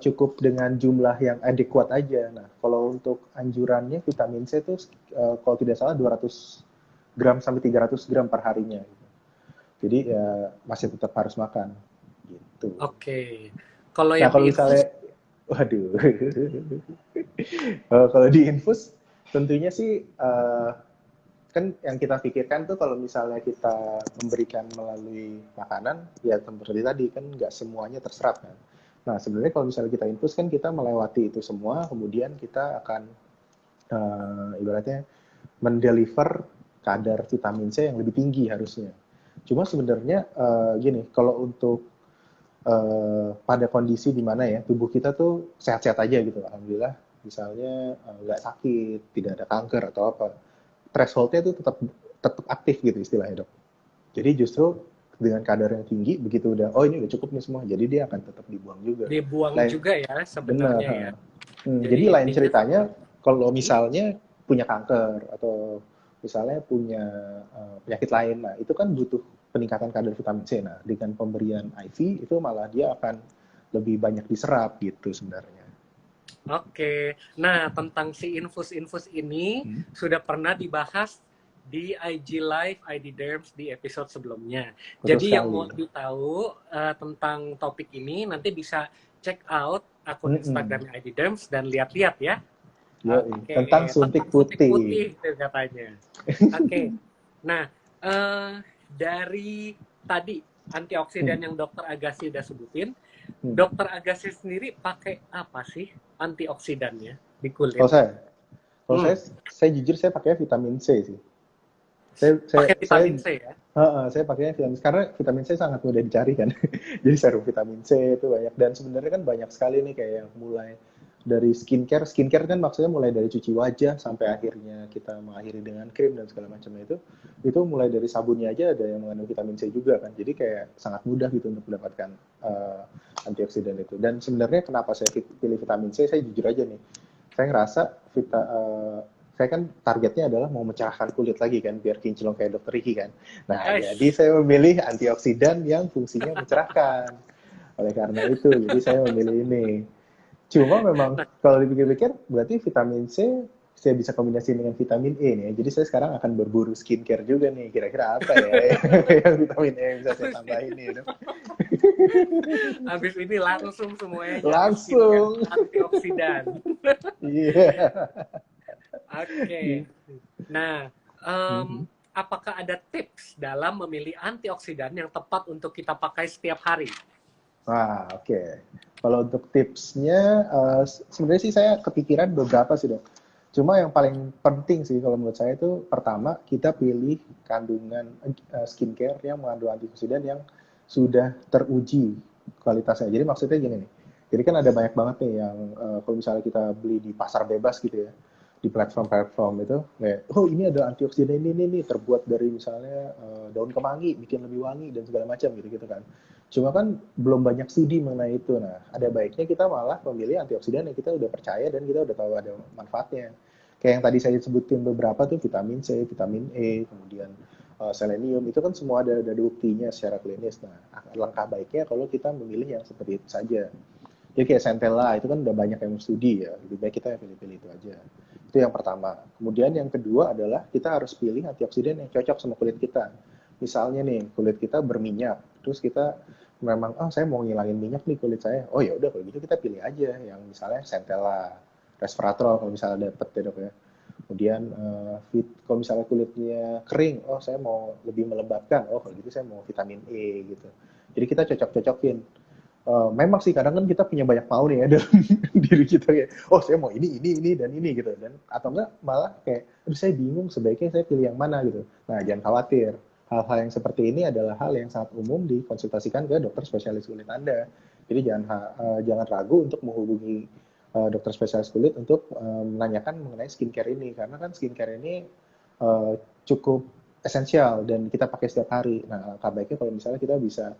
cukup dengan jumlah yang adekuat aja. Nah, kalau untuk anjurannya vitamin C itu kalau tidak salah 200 gram sampai 300 gram per harinya. Jadi ya masih tetap harus makan gitu. Oke. Kalau Nah, yang kalau diinfus, misalnya, waduh, kalau di infus, tentunya sih kan yang kita pikirkan tuh kalau misalnya kita memberikan melalui makanan, ya seperti tadi kan nggak semuanya terserap kan. Nah, sebenarnya kalau misalnya kita infus kan kita melewati itu semua, kemudian kita akan ibaratnya mendeliver kadar vitamin C yang lebih tinggi harusnya. Cuma sebenarnya gini, kalau untuk pada kondisi di mana ya tubuh kita tuh sehat-sehat aja gitu, alhamdulillah, misalnya nggak sakit, tidak ada kanker atau apa, thresholdnya itu tetap tetap aktif gitu istilahnya dok. Jadi justru dengan kadar yang tinggi begitu udah oh ini udah cukup nih semua, jadi dia akan tetap dibuang juga. dibuang Lain juga ya benar. sebenarnya ya. Jadi Jadi lain intinya, ceritanya kalau hmm, misalnya punya kanker atau misalnya punya penyakit lain, nah itu kan butuh peningkatan kadar vitamin C. Nah dengan pemberian IV itu malah dia akan lebih banyak diserap gitu sebenarnya. oke. Nah, tentang si infus-infus ini Hmm, sudah pernah dibahas di IG Live ID Derms di episode sebelumnya. betul Jadi yang sekali. mau lebih tahu tentang topik ini nanti bisa check out akun Mm-mm. Instagramnya ID Derms dan lihat-lihat ya. Yoi. Tentang Oke, suntik tentang suntik putih. putih itu katanya. Oke. Nah, dari tadi Hmm. antioksidan yang Dokter Agassi udah sebutin, Hmm. Dokter Agassi sendiri pakai apa sih antioksidannya di kulit? Kalau saya, kalau Hmm, saya jujur saya pakai vitamin C sih. Saya, saya, pakai saya, vitamin C ya? saya pakainya vitamin C karena vitamin C sangat mudah dicari kan. Jadi serum vitamin C itu banyak dan sebenarnya kan banyak sekali nih kayak yang mulai dari skincare. Skincare kan maksudnya mulai dari cuci wajah sampai akhirnya kita mengakhiri dengan krim dan segala macamnya itu. Itu mulai dari sabunnya aja ada yang mengandung vitamin C juga kan. Jadi kayak sangat mudah gitu untuk mendapatkan antioksidan itu. Dan sebenarnya kenapa saya pilih vitamin C? Saya jujur aja nih. Saya ngerasa saya kan targetnya adalah mau mencerahkan kulit lagi kan, biar kinclong kayak dokter Ricky kan. Nah, jadi Guys, saya memilih antioksidan yang fungsinya mencerahkan. Oleh karena itu, jadi saya memilih ini. Cuma memang nah, kalau dipikir-pikir, berarti vitamin C saya bisa kombinasi dengan vitamin E nih. Jadi saya sekarang akan berburu skincare juga nih. Kira-kira apa ya yang vitamin E yang bisa saya tambahin nih, dok? habis ini langsung semuanya nyari skincare Langsung. antioksidan. Iya. Oke. Yeah. Nah, Mhm. apakah ada tips dalam memilih antioksidan yang tepat untuk kita pakai setiap hari? Wah, oke. Kalau untuk tipsnya, sebenarnya sih saya kepikiran beberapa sih dok. Cuma yang paling penting sih kalau menurut saya itu pertama kita pilih kandungan skincare yang mengandung antioksidan yang sudah teruji kualitasnya. Jadi maksudnya gini nih. Jadi kan ada banyak banget nih yang kalau misalnya kita beli di pasar bebas gitu ya, di platform-platform itu, kayak oh ini ada antioksidan ini terbuat dari misalnya daun kemangi bikin lebih wangi dan segala macam gitu gitu kan. Cuma kan belum banyak studi mengenai itu. Nah, ada baiknya kita malah memilih antioksidan yang kita udah percaya dan kita udah tahu ada manfaatnya. Kayak yang tadi saya sebutin beberapa tuh vitamin C, vitamin E, kemudian selenium, itu kan semua ada buktinya secara klinis. Nah, langkah baiknya kalau kita memilih yang seperti itu saja. Jadi kayak Centella, itu kan udah banyak yang studi ya, lebih baik kita pilih-pilih itu aja. Itu yang pertama. Kemudian yang kedua adalah kita harus pilih antioksidan yang cocok sama kulit kita. Misalnya nih, kulit kita berminyak, Terus kita memang, oh saya mau ngilangin minyak nih kulit saya. Oh ya udah kalau gitu kita pilih aja yang misalnya Centella, resveratrol kalau misalnya dapet ya dok ya. Kemudian kalau misalnya kulitnya kering, oh saya mau lebih melembabkan, oh kalau gitu saya mau vitamin E gitu. Jadi kita cocok-cocokin. Memang sih kadang kan kita punya banyak mau nih ya dalam diri kita kayak, oh saya mau ini dan ini gitu, dan atau enggak malah kayak, aduh saya bingung sebaiknya saya pilih yang mana gitu. Nah jangan khawatir, hal-hal yang seperti ini adalah hal yang sangat umum dikonsultasikan ke dokter spesialis kulit Anda. Jadi jangan ragu untuk menghubungi dokter spesialis kulit untuk menanyakan mengenai skincare ini, karena kan skincare ini cukup esensial dan kita pakai setiap hari. Nah, alangkah baiknya kalau misalnya kita bisa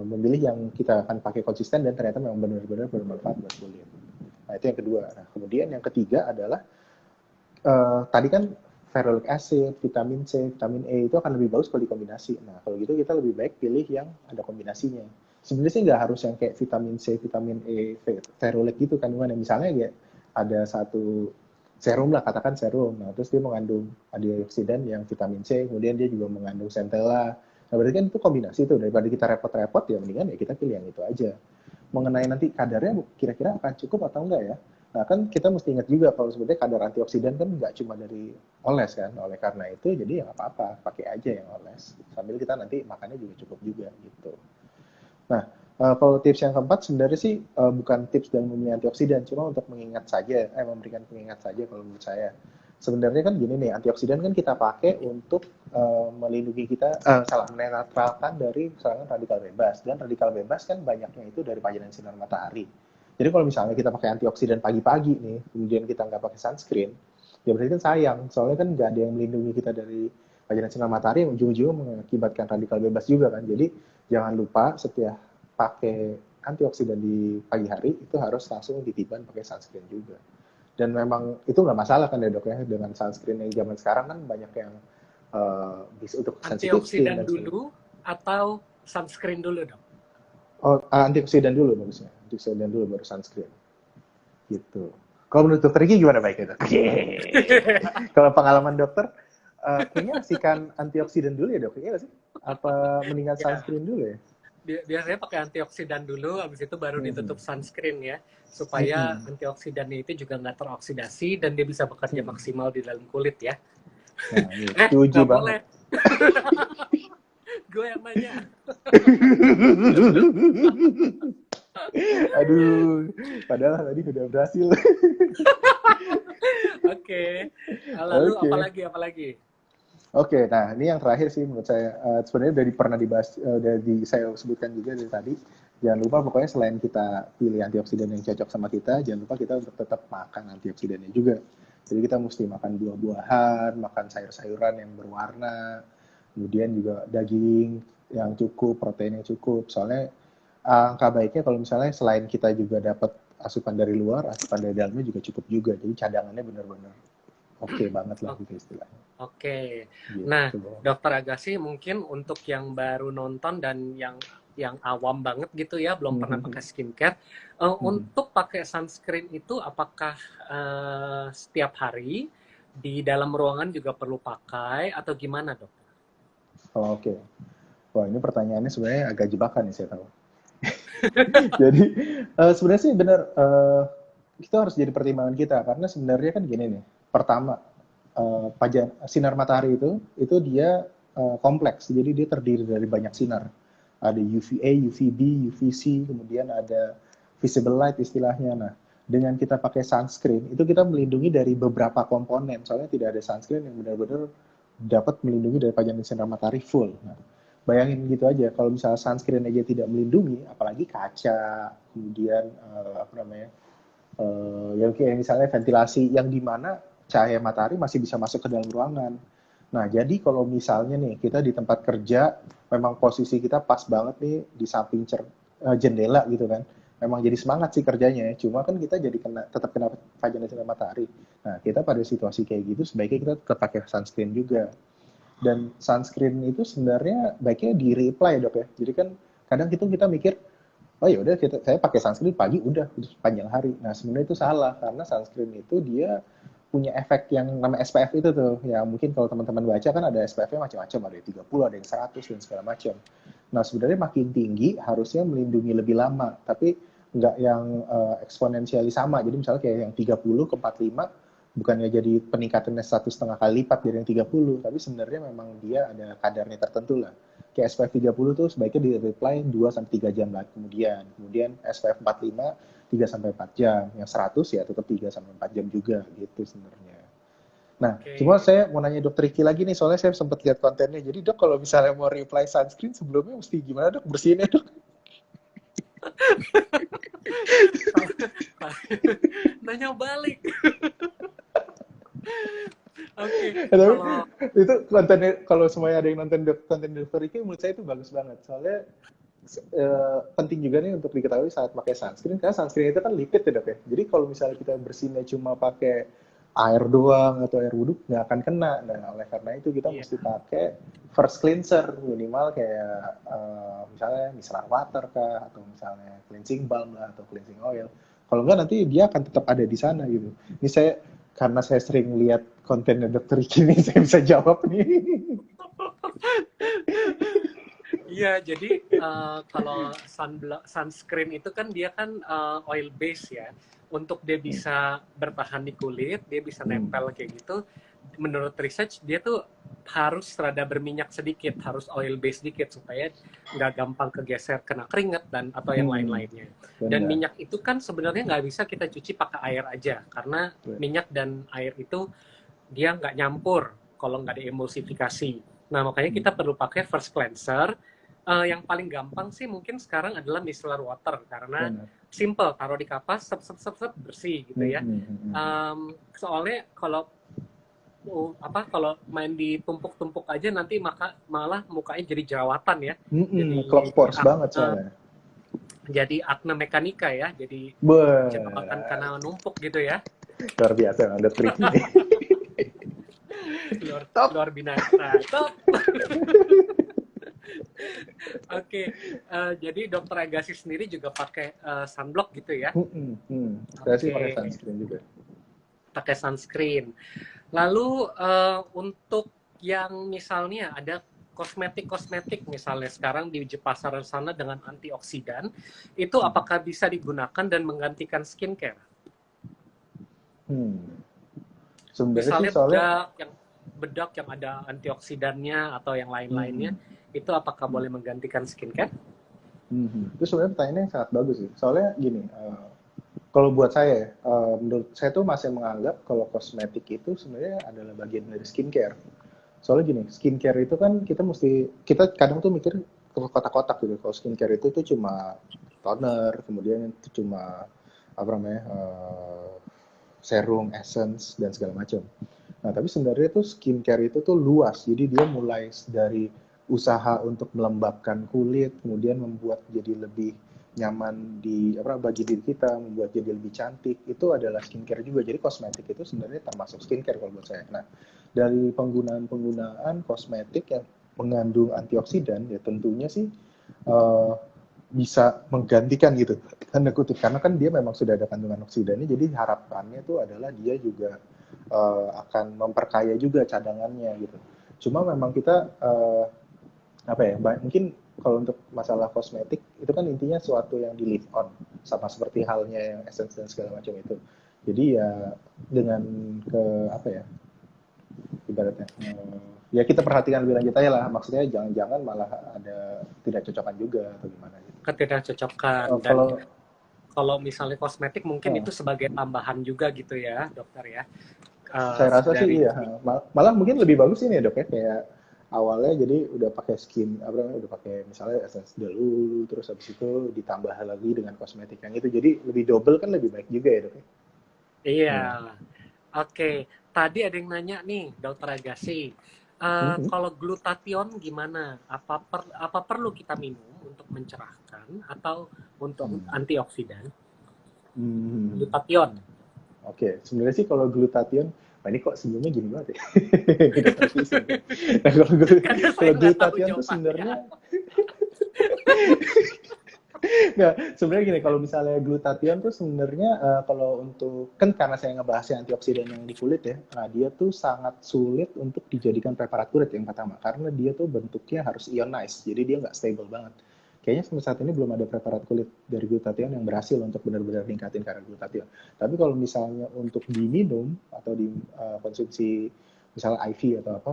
memilih yang kita akan pakai konsisten dan ternyata memang benar-benar bermanfaat buat kulit. Nah, itu yang kedua. Nah, kemudian yang ketiga adalah tadi kan ferulic acid, vitamin C, vitamin E itu akan lebih bagus kalau dikombinasi. Nah, kalau gitu kita lebih baik pilih yang ada kombinasinya. Sebenarnya sih nggak harus yang kayak vitamin C, vitamin E, ferulic gitu kandungannya. Misalnya ya ada satu serum lah, katakan serum. Nah, terus dia mengandung antioksidan yang vitamin C, kemudian dia juga mengandung centella. Nah, berarti kan itu kombinasi tuh. Daripada kita repot-repot, ya mendingan ya kita pilih yang itu aja. Mengenai nanti kadarnya kira-kira akan cukup atau enggak ya? Nah, kan kita mesti ingat juga kalau sebenarnya kadar antioksidan kan nggak cuma dari oles kan. Oleh karena itu, jadi ya nggak apa-apa, pakai aja yang oles. Sambil kita nanti makannya juga cukup juga gitu. Nah, kalau tips yang keempat sebenarnya sih bukan tips dan memilih antioksidan, cuma untuk mengingat saja, memberikan pengingat saja kalau menurut saya. Sebenarnya kan gini nih, antioksidan kan kita pakai untuk melindungi kita, menetralkan dari serangan radikal bebas. Dan radikal bebas kan banyaknya itu dari pajanan sinar matahari. Jadi kalau misalnya kita pakai antioksidan pagi-pagi nih, kemudian kita nggak pakai sunscreen, ya berarti kan sayang. Soalnya kan nggak ada yang melindungi kita dari pajanan sinar matahari yang ujung-ujungnya mengakibatkan radikal bebas juga kan. Jadi jangan lupa setiap pakai antioksidan di pagi hari itu harus langsung ditiban pakai sunscreen juga. Dan memang itu nggak masalah kan ya dok ya, dengan sunscreen yang zaman sekarang kan banyak yang bisa untuk sensitif skin Antioksidan dan dulu atau sunscreen dulu dong? oh, antioksidan dulu bagusnya, antioksidan dulu baru sunscreen gitu. Kalau menurut dokter Riki gimana baiknya dok? Kalau pengalaman dokter kayaknya kasihkan antioksidan dulu ya dok, iya nggak sih? Apa mendingan Ya, sunscreen dulu ya? biasanya pakai antioksidan dulu, habis itu baru Mhm. ditutup sunscreen ya, supaya Mhm. antioksidannya itu juga nggak teroksidasi dan dia bisa bekerja Mhm. maksimal di dalam kulit ya. Nah, iya, setuju Nggak banget. boleh. Gue yang nanya. Aduh, padahal tadi udah berhasil. Oke. Lalu Oke. apalagi? Oke, nah ini yang terakhir sih menurut saya. Sebenarnya udah pernah dibahas, saya sebutkan juga dari tadi. Jangan lupa pokoknya selain kita pilih antioksidan yang cocok sama kita, jangan lupa kita untuk tetap makan antioksidannya juga. Jadi kita mesti makan buah-buahan, makan sayur-sayuran yang berwarna, kemudian juga daging yang cukup, protein yang cukup. Soalnya angka baiknya kalau misalnya selain kita juga dapat asupan dari luar, asupan dari dalamnya juga cukup juga. Jadi cadangannya benar-benar oke banget lah gitu istilahnya. Oke. Nah, Gitu. Dokter Agassi mungkin untuk yang baru nonton dan yang awam banget gitu ya, belum pernah pakai skincare, untuk pakai sunscreen itu apakah setiap hari di dalam ruangan juga perlu pakai atau gimana, Dok? Oh, oke. Wah, ini pertanyaannya sebenarnya agak jebakan nih saya tahu. Jadi sebenarnya sih benar, kita harus jadi pertimbangan kita karena sebenarnya kan gini nih. Pertama, sinar matahari itu dia kompleks. Jadi dia terdiri dari banyak sinar. Ada UVA, UVB, UVC, kemudian ada visible light istilahnya. Nah, dengan kita pakai sunscreen itu kita melindungi dari beberapa komponen. Soalnya tidak ada sunscreen yang benar-benar dapat melindungi dari pajanan sinar matahari full. Nah, bayangin gitu aja, kalau misalnya sunscreen aja tidak melindungi, apalagi kaca, kemudian apa namanya, yang kayak misalnya ventilasi yang dimana cahaya matahari masih bisa masuk ke dalam ruangan. Nah, jadi kalau misalnya nih kita di tempat kerja, memang posisi kita pas banget nih di samping jendela gitu kan, memang jadi semangat sih kerjanya, cuma kan kita jadi tetap kena pajanan sinar matahari. Nah, kita pada situasi kayak gitu sebaiknya kita tetap pakai sunscreen juga. Dan sunscreen itu sebenarnya baiknya di reapply dok ya. Jadi kan kadang kita mikir, oh ya udah saya pakai sunscreen pagi udah sepanjang hari. Nah sebenarnya itu salah karena sunscreen itu dia punya efek yang namanya SPF itu tuh. Ya mungkin kalau teman-teman baca kan ada SPF-nya macam-macam, ada yang 30, ada yang 100 dan segala macam. Nah, sebenarnya makin tinggi harusnya melindungi lebih lama, tapi nggak yang eksponensiali sama. Jadi misalnya kayak yang 30 ke 45, bukannya jadi peningkatannya 1,5 kali lipat dari yang 30, tapi sebenarnya memang dia ada kadarnya tertentu lah. Kayak SPF 30 tuh sebaiknya di-reply 2-3 jam lagi kemudian. Kemudian SPF 45, 3-4 jam. Yang 100 ya tetap 3-4 jam juga gitu sebenarnya. Nah, cuma Oke. saya mau nanya Dokter Ricky lagi nih, soalnya saya sempat lihat kontennya. Jadi dok, kalau misalnya mau reply sunscreen sebelumnya mesti gimana dok? Bersihinnya dok? Nanya balik. Oke, Tapi kalau itu kontennya, kalau semuanya ada yang nonton konten Dokter Ricky, menurut saya itu bagus banget. Soalnya penting juga nih untuk diketahui saat pakai sunscreen, karena sunscreen itu kan lipid ya dok ya. Jadi kalau misalnya kita bersihinnya cuma pakai air doang atau air wudhu, nggak akan kena. Nah, oleh karena itu kita iya, mesti pakai first cleanser minimal kayak misalnya micellar water kah, atau misalnya cleansing balm lah, atau cleansing oil. Kalau nggak nanti dia akan tetap ada di sana gitu. Ini saya, karena saya sering lihat kontennya Dokter Ricky ini, saya bisa jawab nih. iya. Jadi kalau sunscreen itu kan dia kan oil base ya. Untuk dia bisa bertahan di kulit, dia bisa nempel kayak gitu. Menurut research dia tuh harus rada berminyak sedikit, harus oil base sedikit supaya nggak gampang kegeser kena keringat dan atau yang lain-lainnya. Dan Benar. minyak itu kan sebenarnya nggak bisa kita cuci pakai air aja, karena minyak dan air itu dia nggak nyampur kalau nggak diemulsifikasi. Nah, makanya kita perlu pakai first cleanser. Yang paling gampang sih mungkin sekarang adalah micellar water, karena Benar. simple, taruh di kapas, sep, bersih gitu ya. Soalnya kalau kalau main ditumpuk-tumpuk aja nanti malah mukanya jadi jerawatan ya. Jadi Clog pores banget soalnya. jadi acne mekanika ya, jadi jerawatan Wah, karena numpuk gitu ya. luar biasa, ada trik ini. Top. luar binasa. Top. Oke, jadi Dokter Agassi sendiri juga pakai sunblock gitu ya? Saya sih Oke, pakai sunscreen juga. pakai sunscreen. Lalu untuk yang misalnya ada kosmetik misalnya sekarang di pasaran sana dengan antioksidan, itu apakah bisa digunakan dan menggantikan skincare? Sebenarnya sih Misalnya soalnya bedak yang ada antioksidannya atau yang lain-lainnya, itu apakah boleh menggantikan skincare? itu sebenarnya pertanyaan yang sangat bagus sih. Soalnya gini, kalau buat saya, menurut saya tuh masih menganggap kalau kosmetik itu sebenarnya adalah bagian dari skincare. Soalnya gini, skincare itu kan kita kadang tuh mikir kotak-kotak gitu. Kalau skincare itu tuh cuma toner, kemudian itu cuma apa namanya, serum, essence dan segala macam. Nah, tapi sebenarnya tuh skincare itu tuh luas. Jadi dia mulai dari usaha untuk melembabkan kulit, kemudian membuat jadi lebih nyaman bagi diri kita, membuat jadi lebih cantik, itu adalah skincare juga. Jadi kosmetik itu sebenarnya termasuk skincare kalau buat saya. Nah, dari penggunaan kosmetik yang mengandung antioksidan, ya tentunya sih bisa menggantikan gitu, tanda kutip, karena kan dia memang sudah ada kandungan oksidannya, jadi harapannya itu adalah dia juga akan memperkaya juga cadangannya gitu. Cuma memang kita mungkin kalau untuk masalah kosmetik itu kan intinya suatu yang di live on, sama seperti halnya yang essence dan segala macam itu. Jadi ya dengan ibaratnya ya kita perhatikan lebih lanjut aja lah, maksudnya jangan-jangan malah ada tidak cocokan juga atau gimana gitu. Ketidakcocokan. Dan kalau misalnya kosmetik mungkin itu sebagai tambahan juga gitu ya, dokter ya. Saya rasa sih iya. Malah mungkin lebih bagus ini ya dok ya, kayak awalnya jadi udah pakai udah pakai misalnya essence dulu, terus habis itu ditambah lagi dengan kosmetik yang itu, jadi lebih double kan lebih baik juga ya dok ya. Iya. Oke. Tadi ada yang nanya nih, Dokter Agassi. Kalau glutathione gimana? Apa perlu kita minum untuk mencerahkan atau untuk antioksidan? Glutathione. Oke, sebenarnya sih kalau glutathione, ini kok sebelumnya gini banget ya. Nah, kalau glutathione tuh sebenarnya Nggak, sebenarnya gini, kalau misalnya glutathione tuh sebenarnya kalau untuk, kan karena saya ngebahasnya antioksidan yang di kulit ya, nah dia tuh sangat sulit untuk dijadikan preparat kulit yang pertama, karena dia tuh bentuknya harus ionized, jadi dia nggak stable banget. Kayaknya sampai saat ini belum ada preparat kulit dari glutathione yang berhasil untuk benar-benar ningkatin kadar glutathione. Tapi kalau misalnya untuk diminum atau di konsumsi misalnya IV atau apa,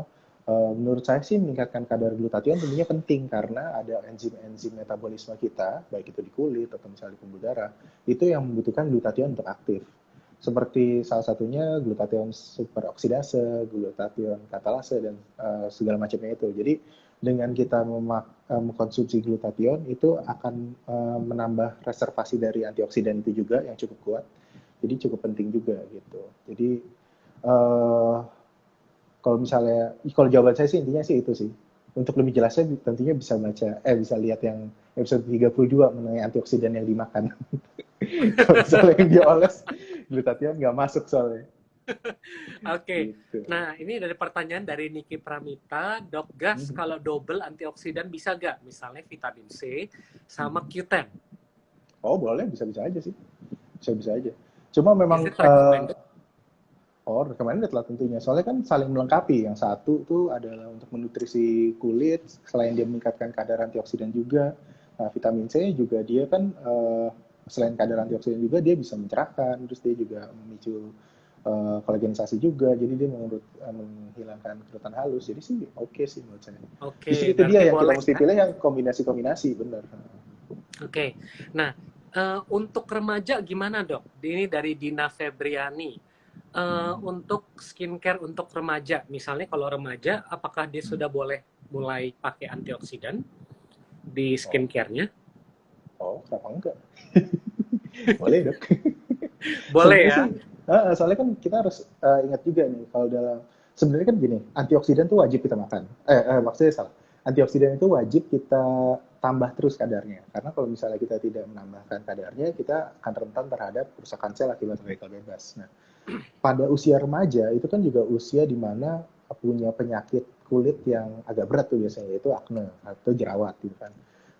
menurut saya sih meningkatkan kadar glutathione tentunya penting karena ada enzim-enzim metabolisme kita, baik itu di kulit atau misalnya di pembuluh darah, itu yang membutuhkan glutathione untuk aktif. Seperti salah satunya glutathione superoksidase, glutathione katalase, dan segala macamnya itu. Jadi dengan kita mengkonsumsi glutathione itu akan menambah reservasi dari antioksidan itu juga yang cukup kuat. Jadi cukup penting juga gitu. Jadi uh, kalau misalnya, kalau jawaban saya sih intinya sih itu sih. Untuk lebih jelasnya tentunya bisa baca, bisa lihat yang episode 32 mengenai antioksidan yang dimakan. Kalau misalnya yang dioles, glutathione nggak masuk soalnya. Oke. Gitu. Nah, ini dari pertanyaan dari Niki Pramita, Dok Gas, kalau double antioksidan bisa nggak? Misalnya vitamin C sama Q10. Oh boleh, bisa-bisa aja sih. Bisa-bisa aja. Cuma Is memang it recommended? recommended lah tentunya. Soalnya kan saling melengkapi. Yang satu tuh adalah untuk menutrisi kulit, selain dia meningkatkan kadar antioksidan juga. Nah, vitamin C juga dia kan selain kadar antioksidan juga dia bisa mencerahkan, terus dia juga memicu kolagenisasi juga. Jadi dia menghilangkan kerutan halus. Jadi sih oke sih menurut saya. Justru Oke, itu dia berarti yang kita boleh mesti ya. pilih, yang kombinasi-kombinasi, benar. Oke. Nah, untuk remaja gimana, Dok? Ini dari Dina Febriani. Untuk skincare untuk remaja, misalnya kalau remaja, apakah dia sudah boleh mulai pakai antioksidan di Oh, skincare-nya? kenapa enggak? Boleh dok. Boleh Sebenarnya ya? sih, soalnya kan kita harus ingat juga nih kalau dalam, sebenarnya kan gini, antioksidan itu wajib kita makan. Maksudnya salah. Antioksidan itu wajib kita tambah terus kadarnya. Karena kalau misalnya kita tidak menambahkan kadarnya, kita akan rentan terhadap kerusakan sel akibat radikal bebas. Nah, pada usia remaja itu kan juga usia di mana punya penyakit kulit yang agak berat tuh biasanya, yaitu akne atau jerawat gitu kan.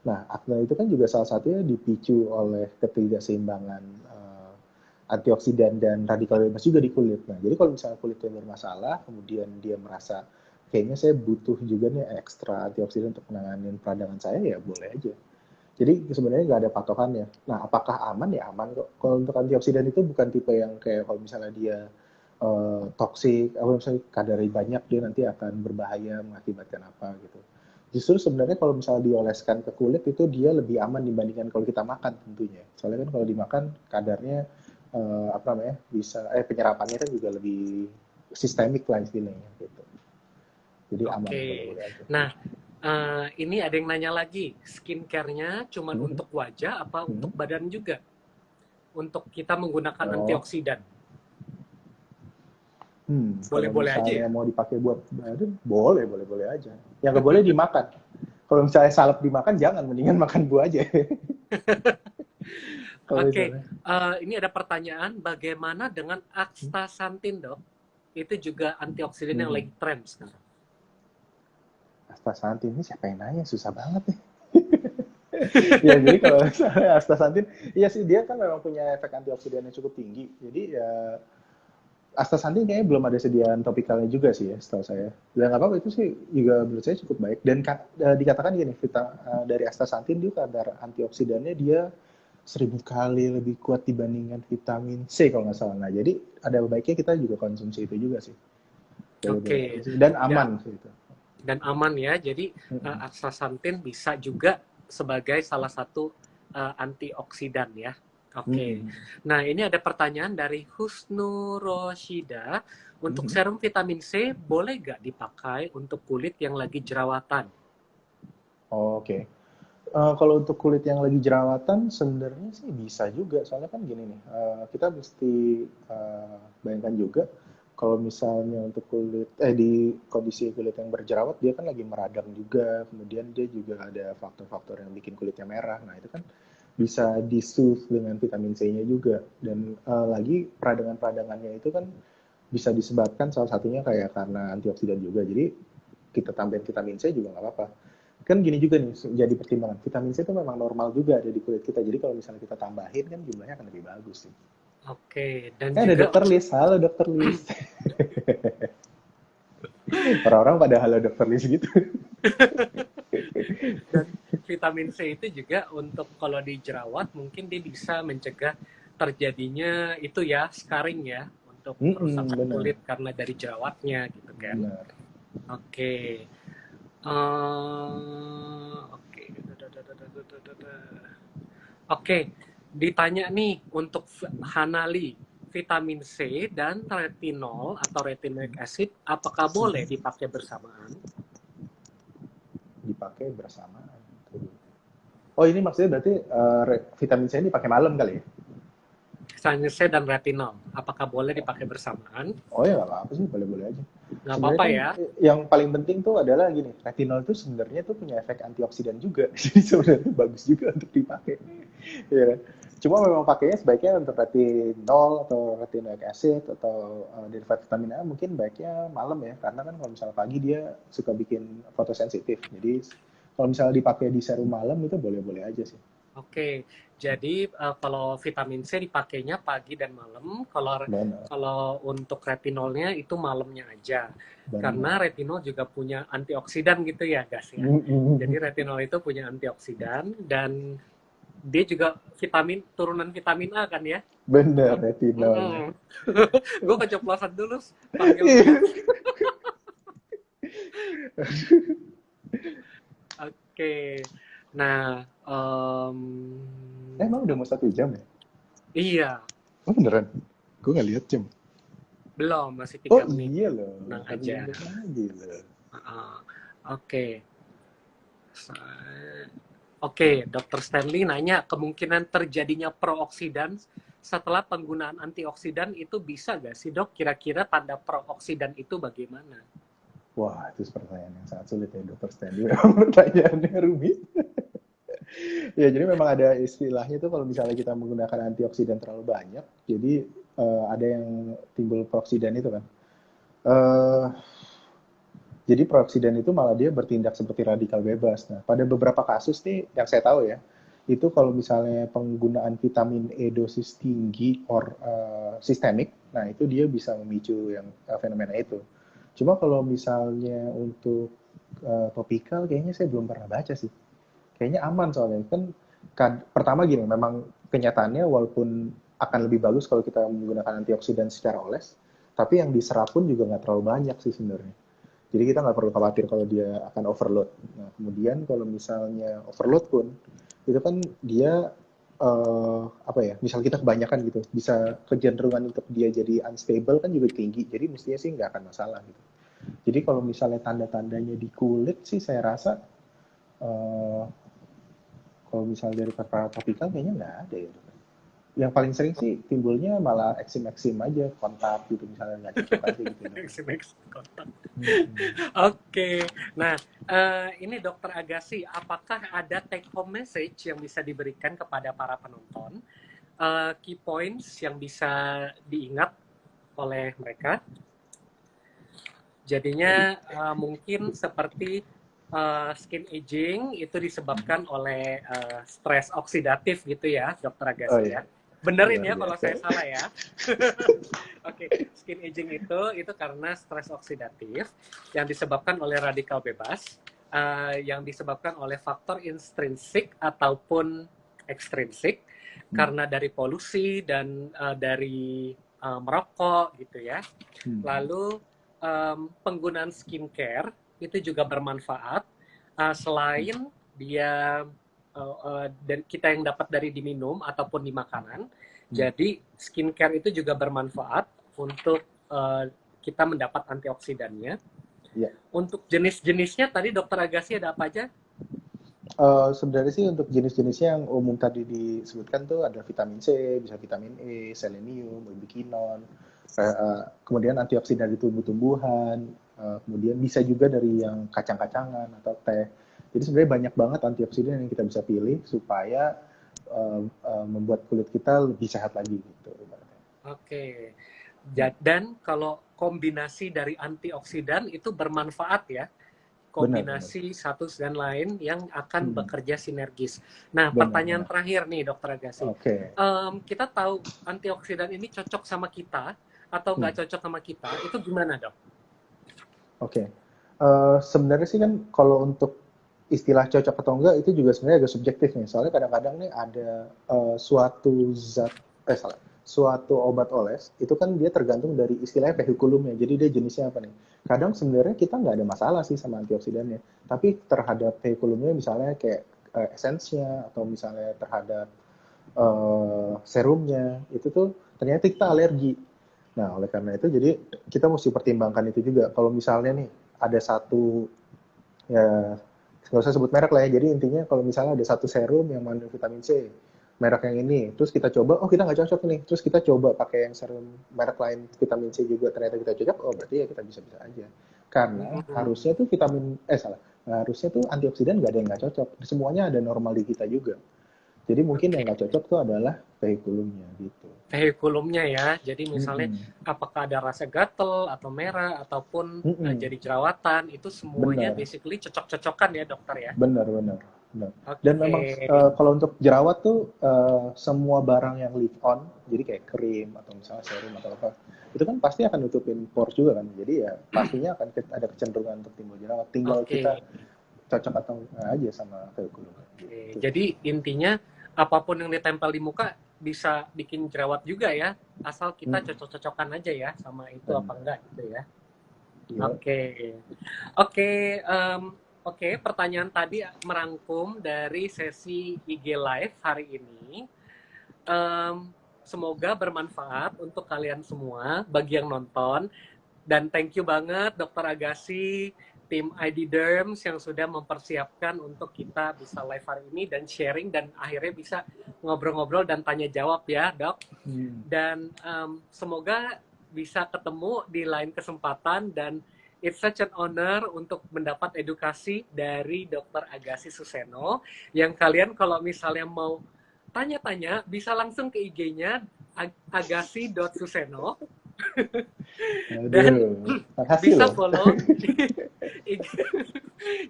Nah, akne itu kan juga salah satunya dipicu oleh ketidakseimbangan antioksidan dan radikal bebas juga di kulit. Nah, jadi kalau misalnya kulitnya bermasalah, kemudian dia merasa kayaknya saya butuh juga nih ekstra antioksidan untuk menangani peradangan saya, ya boleh aja. Jadi sebenarnya nggak ada patokannya. Nah, apakah aman? Ya aman kok. Kalau untuk antioksidan itu bukan tipe yang kayak kalau misalnya dia toksik, atau misalnya kadarnya banyak dia nanti akan berbahaya mengakibatkan apa gitu. Justru sebenarnya kalau misalnya dioleskan ke kulit itu dia lebih aman dibandingkan kalau kita makan tentunya. Soalnya kan kalau dimakan kadarnya apa namanya bisa penyerapannya kan juga lebih sistemik lah istilahnya gitu. Jadi aman, Oke. boleh-boleh aja. Nah, ini ada yang nanya lagi, skincare-nya cuma Hmm. untuk wajah apa Hmm. untuk badan juga? Untuk kita menggunakan Oh, antioksidan? kalau Boleh-boleh aja misalnya ya? mau dipakai buat badan, boleh aja. Yang nggak boleh dimakan. Kalau misalnya salep dimakan, jangan, mendingan makan buah aja. Kalau Oke, misalnya. ini ada pertanyaan, bagaimana dengan astaxanthin, Dok? Itu juga antioksidan yang Hmm. lagi tren sekarang. Astaxanthin ini siapa yang nanya? Susah banget nih. Ya, jadi kalau misalnya astaxanthin, iya sih dia kan memang punya efek antioksidan yang cukup tinggi. Jadi ya astaxanthin kayaknya belum ada sediaan topikalnya juga sih ya, setahu saya. Ya nggak apa-apa, itu sih juga menurut saya cukup baik. Dan dikatakan gini, dari astaxanthin dia kadar antioksidannya dia 1000 kali lebih kuat dibandingkan vitamin C kalau nggak salah. Nah, jadi ada baiknya kita juga konsumsi itu juga sih. Boleh-boleh aja Oke, sih. Dan ya, aman sih itu. dan aman ya. Jadi Mm-mm. astaxanthin bisa juga sebagai salah satu antioksidan ya. Oke. Mm-mm. Nah, ini ada pertanyaan dari Husnu Roshida. Untuk Mm-mm. serum vitamin C boleh nggak dipakai untuk kulit yang lagi jerawatan? Oh, oke. Kalau untuk kulit yang lagi jerawatan, sebenarnya sih bisa juga. Soalnya kan gini nih, kita mesti bayangkan juga, kalau misalnya untuk kulit, di kondisi kulit yang berjerawat, dia kan lagi meradang juga, kemudian dia juga ada faktor-faktor yang bikin kulitnya merah. Nah, itu kan bisa di-soothe dengan vitamin C-nya juga. Dan lagi peradangan-peradangannya itu kan bisa disebabkan salah satunya kayak karena antioksidan juga. Jadi kita tambahin vitamin C juga nggak apa-apa. kan gini juga nih jadi pertimbangan. Vitamin C itu memang normal juga ada di kulit kita. Jadi kalau misalnya kita tambahin kan jumlahnya akan lebih bagus sih. Oke, dan Ada juga dokter Lis, halo dokter Lis. Orang-orang pada halo dokter Lis gitu. dan vitamin C itu juga untuk kalau di jerawat mungkin dia bisa mencegah terjadinya itu ya scarring ya untuk kerusakan Benar, kulit karena dari jerawatnya gitu kan. benar. Oke. Oke. Oke, ditanya nih untuk Hanali, vitamin C dan retinol atau retinoic acid apakah boleh dipakai bersamaan? Dipakai bersamaan. Oh ini maksudnya berarti vitamin C ini dipakai malam kali ya? Vitamin C dan retinol, apakah boleh dipakai bersamaan? Oh ya nggak apa-apa sih, boleh-boleh aja. Nggak Sebenarnya apa-apa kan ya. yang paling penting tuh adalah gini, retinol tuh sebenarnya tuh punya efek antioksidan juga. Jadi sebenarnya bagus juga untuk dipakai. Ya kan? Cuma memang pakainya sebaiknya untuk retinol atau retinoic acid atau derivat vitamin A mungkin baiknya malam ya. Karena kan kalau misalnya pagi dia suka bikin fotosensitif. Jadi kalau misalnya dipakai di serum malam itu boleh-boleh aja sih. Oke, jadi kalau vitamin C dipakainya pagi dan malam, kalau Benar, kalau untuk retinolnya itu malamnya aja. Karena benar. retinol juga punya antioksidan gitu ya, Gas ya. Jadi retinol itu punya antioksidan dan dia juga turunan vitamin A kan ya. Benar retinolnya. Gue keceplosan dulu panggil Iya. Gas. Oke, nah Emang udah mau 1 jam ya? iya, Oh beneran? Gue nggak lihat jam. belum, masih Oh 3 menit. iya loh, Tenang 1 jam aja. lagi loh. Oke. Oke, Dr. Stanley nanya kemungkinan terjadinya prooksidan setelah penggunaan antioksidan itu bisa nggak sih dok? Kira-kira tanda prooksidan itu bagaimana? Wah, itu pertanyaan yang sangat sulit ya, Dokter Stanley. Pertanyaannya rumit. Ya, jadi memang ada istilahnya tuh kalau misalnya kita menggunakan antioksidan terlalu banyak, jadi ada yang timbul proksidan itu kan. Eh, jadi proksidan itu malah dia bertindak seperti radikal bebas. Nah, pada beberapa kasus nih yang saya tahu ya, itu kalau misalnya penggunaan vitamin E dosis tinggi or sistemik, nah itu dia bisa memicu yang fenomena itu. Cuma kalau misalnya untuk topikal, kayaknya saya belum pernah baca sih. Kayaknya aman soalnya kan pertama gini, memang kenyataannya walaupun akan lebih bagus kalau kita menggunakan antioksidan secara oles, tapi yang diserap pun juga nggak terlalu banyak sih sebenarnya. Jadi kita nggak perlu khawatir kalau dia akan overload. Nah, kemudian kalau misalnya overload pun, itu kan dia apa ya? Misal kita kebanyakan gitu, bisa kecenderungan untuk dia jadi unstable kan juga tinggi. Jadi mestinya sih nggak akan masalah gitu. Jadi kalau misalnya tanda-tandanya di kulit sih saya rasa eh, kalau misalnya dari preparat topikal kayaknya nggak ada ya. Yang paling sering sih timbulnya malah eksim-eksim aja, kontak gitu misalnya nggak cocok aja gitu. Maximex kontak. Hmm. Oke, nah ini Dokter Agassi, apakah ada take home message yang bisa diberikan kepada para penonton? Key points yang bisa diingat oleh mereka? Jadinya mungkin seperti skin aging itu disebabkan oleh stres oksidatif gitu ya, Dokter Oh Agassi iya, ya. Benerin ya luar kalau biasa. saya salah ya. Oke, skin aging itu karena stres oksidatif yang disebabkan oleh radikal bebas, yang disebabkan oleh faktor intrinsik ataupun ekstrinsik karena dari polusi dan dari merokok gitu ya. Lalu penggunaan skincare itu juga bermanfaat selain dia dari kita yang dapat dari diminum ataupun di makanan. Jadi skincare itu juga bermanfaat untuk kita mendapat antioksidannya. Iya. Untuk jenis-jenisnya tadi Dokter Agassi ada apa aja? Sebenarnya sih untuk jenis-jenisnya yang umum tadi disebutkan tuh ada vitamin C, bisa vitamin E, selenium, ubiquinon, kemudian antioksidan di tumbuh-tumbuhan, kemudian bisa juga dari yang kacang-kacangan atau teh. Jadi sebenarnya banyak banget antioksidan yang kita bisa pilih supaya membuat kulit kita lebih sehat lagi gitu. Oke. Dan kalau kombinasi dari antioksidan itu bermanfaat ya. Benar. kombinasi satu dan lain yang akan Hmm, bekerja sinergis. Nah, pertanyaan benar. terakhir nih, Dokter Agassi. Oke. Kita tahu antioksidan ini cocok sama kita atau Hmm, nggak cocok sama kita, itu gimana, Dok? oke. Sebenarnya sih kan kalau untuk istilah cocok atau enggak itu juga sebenarnya agak subjektif nih. Soalnya kadang-kadang nih ada suatu zat, salah, suatu obat oles itu kan dia tergantung dari istilahnya vehikulumnya. Jadi dia jenisnya apa nih? Kadang sebenarnya kita nggak ada masalah sih sama antioksidannya, tapi terhadap vehikulumnya misalnya kayak esensnya atau misalnya terhadap serumnya itu tuh ternyata kita alergi. Nah, oleh karena itu jadi kita mesti pertimbangkan itu juga. Kalau misalnya nih ada satu, ya nggak usah sebut merek lah ya. Jadi intinya kalau misalnya ada satu serum yang mengandung vitamin C, merek yang ini, terus kita coba, oh kita nggak cocok nih. Terus kita coba pakai yang serum merek lain vitamin C juga, ternyata kita cocok, oh berarti ya kita bisa-bisa aja. Karena Hmm. harusnya tuh harusnya tuh antioksidan nggak ada yang nggak cocok. Semuanya ada normal di kita juga. Jadi mungkin yang Oke. nggak cocok tuh adalah vehikulumnya gitu. Vehikulumnya ya. Jadi misalnya Mm-mm. apakah ada rasa gatel atau merah ataupun Mm-mm. jadi jerawatan, itu semuanya Benar. basically cocok-cocokan ya, Dokter ya. Benar, benar, benar. Dan Oke. memang kalau untuk jerawat tuh semua barang yang leave on, jadi kayak krim atau misalnya serum atau apa, itu kan pasti akan nutupin pores juga kan. Jadi ya pastinya akan ada kecenderungan untuk timbul jerawat. Tinggal kita Oke. cocok atau enggak aja sama kurikulum Oke. gitu. Jadi intinya apapun yang ditempel di muka bisa bikin jerawat juga ya, asal kita Mm, cocok-cocokan aja ya sama itu apa benar. enggak gitu ya. Iya. Oke. Oke, oke, pertanyaan tadi merangkum dari sesi IG Live hari ini. Em, Semoga bermanfaat untuk kalian semua, bagi yang nonton. Dan thank you banget Dokter Agassi, tim ID Derms yang sudah mempersiapkan untuk kita bisa live hari ini dan sharing dan akhirnya bisa ngobrol-ngobrol dan tanya jawab ya, Dok. Hmm. Dan semoga bisa ketemu di lain kesempatan dan it's such an honor untuk mendapat edukasi dari Dokter Agassi Suseno yang kalian kalau misalnya mau tanya-tanya bisa langsung ke IG-nya agassi.suseno dan Aduh, makasih bisa loh. follow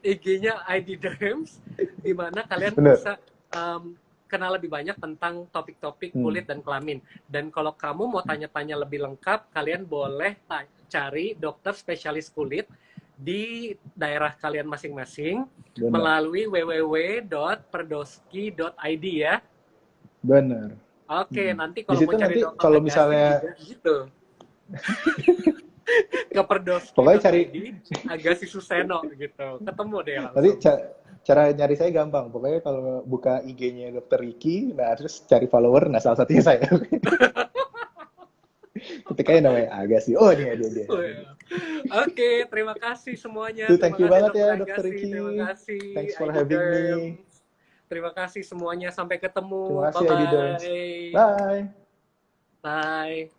IG-nya ID Dreams di mana kalian Bener. bisa kenal lebih banyak tentang topik-topik Hmm. kulit dan kelamin. Dan kalau kamu mau tanya-tanya lebih lengkap, kalian boleh cari dokter spesialis kulit di daerah kalian masing-masing Bener. melalui www.perdoski.id ya. Bener. Oke, Hmm. nanti Di kalau mau situ cari nanti dokter kalau Agassi misalnya juga gitu. Ke pokoknya cari perdoski.id Agassi Suseno gitu. Ketemu deh nanti langsung. cara nyari saya gampang. Pokoknya kalau buka IG-nya Dokter Ricky, nah terus cari follower, nah salah satunya saya. Ketika namanya Aga sih. Oh dia. Oh, ya. Oke, terima kasih semuanya. Tuh, thank Terima you kasih banget Dokter ya Dokter Agassi. Terima Ricky. kasih Thanks for ID having me. Derms. Terima kasih semuanya. Sampai Terima ketemu. kasih ID Derms. Bye-bye. Bye. Bye.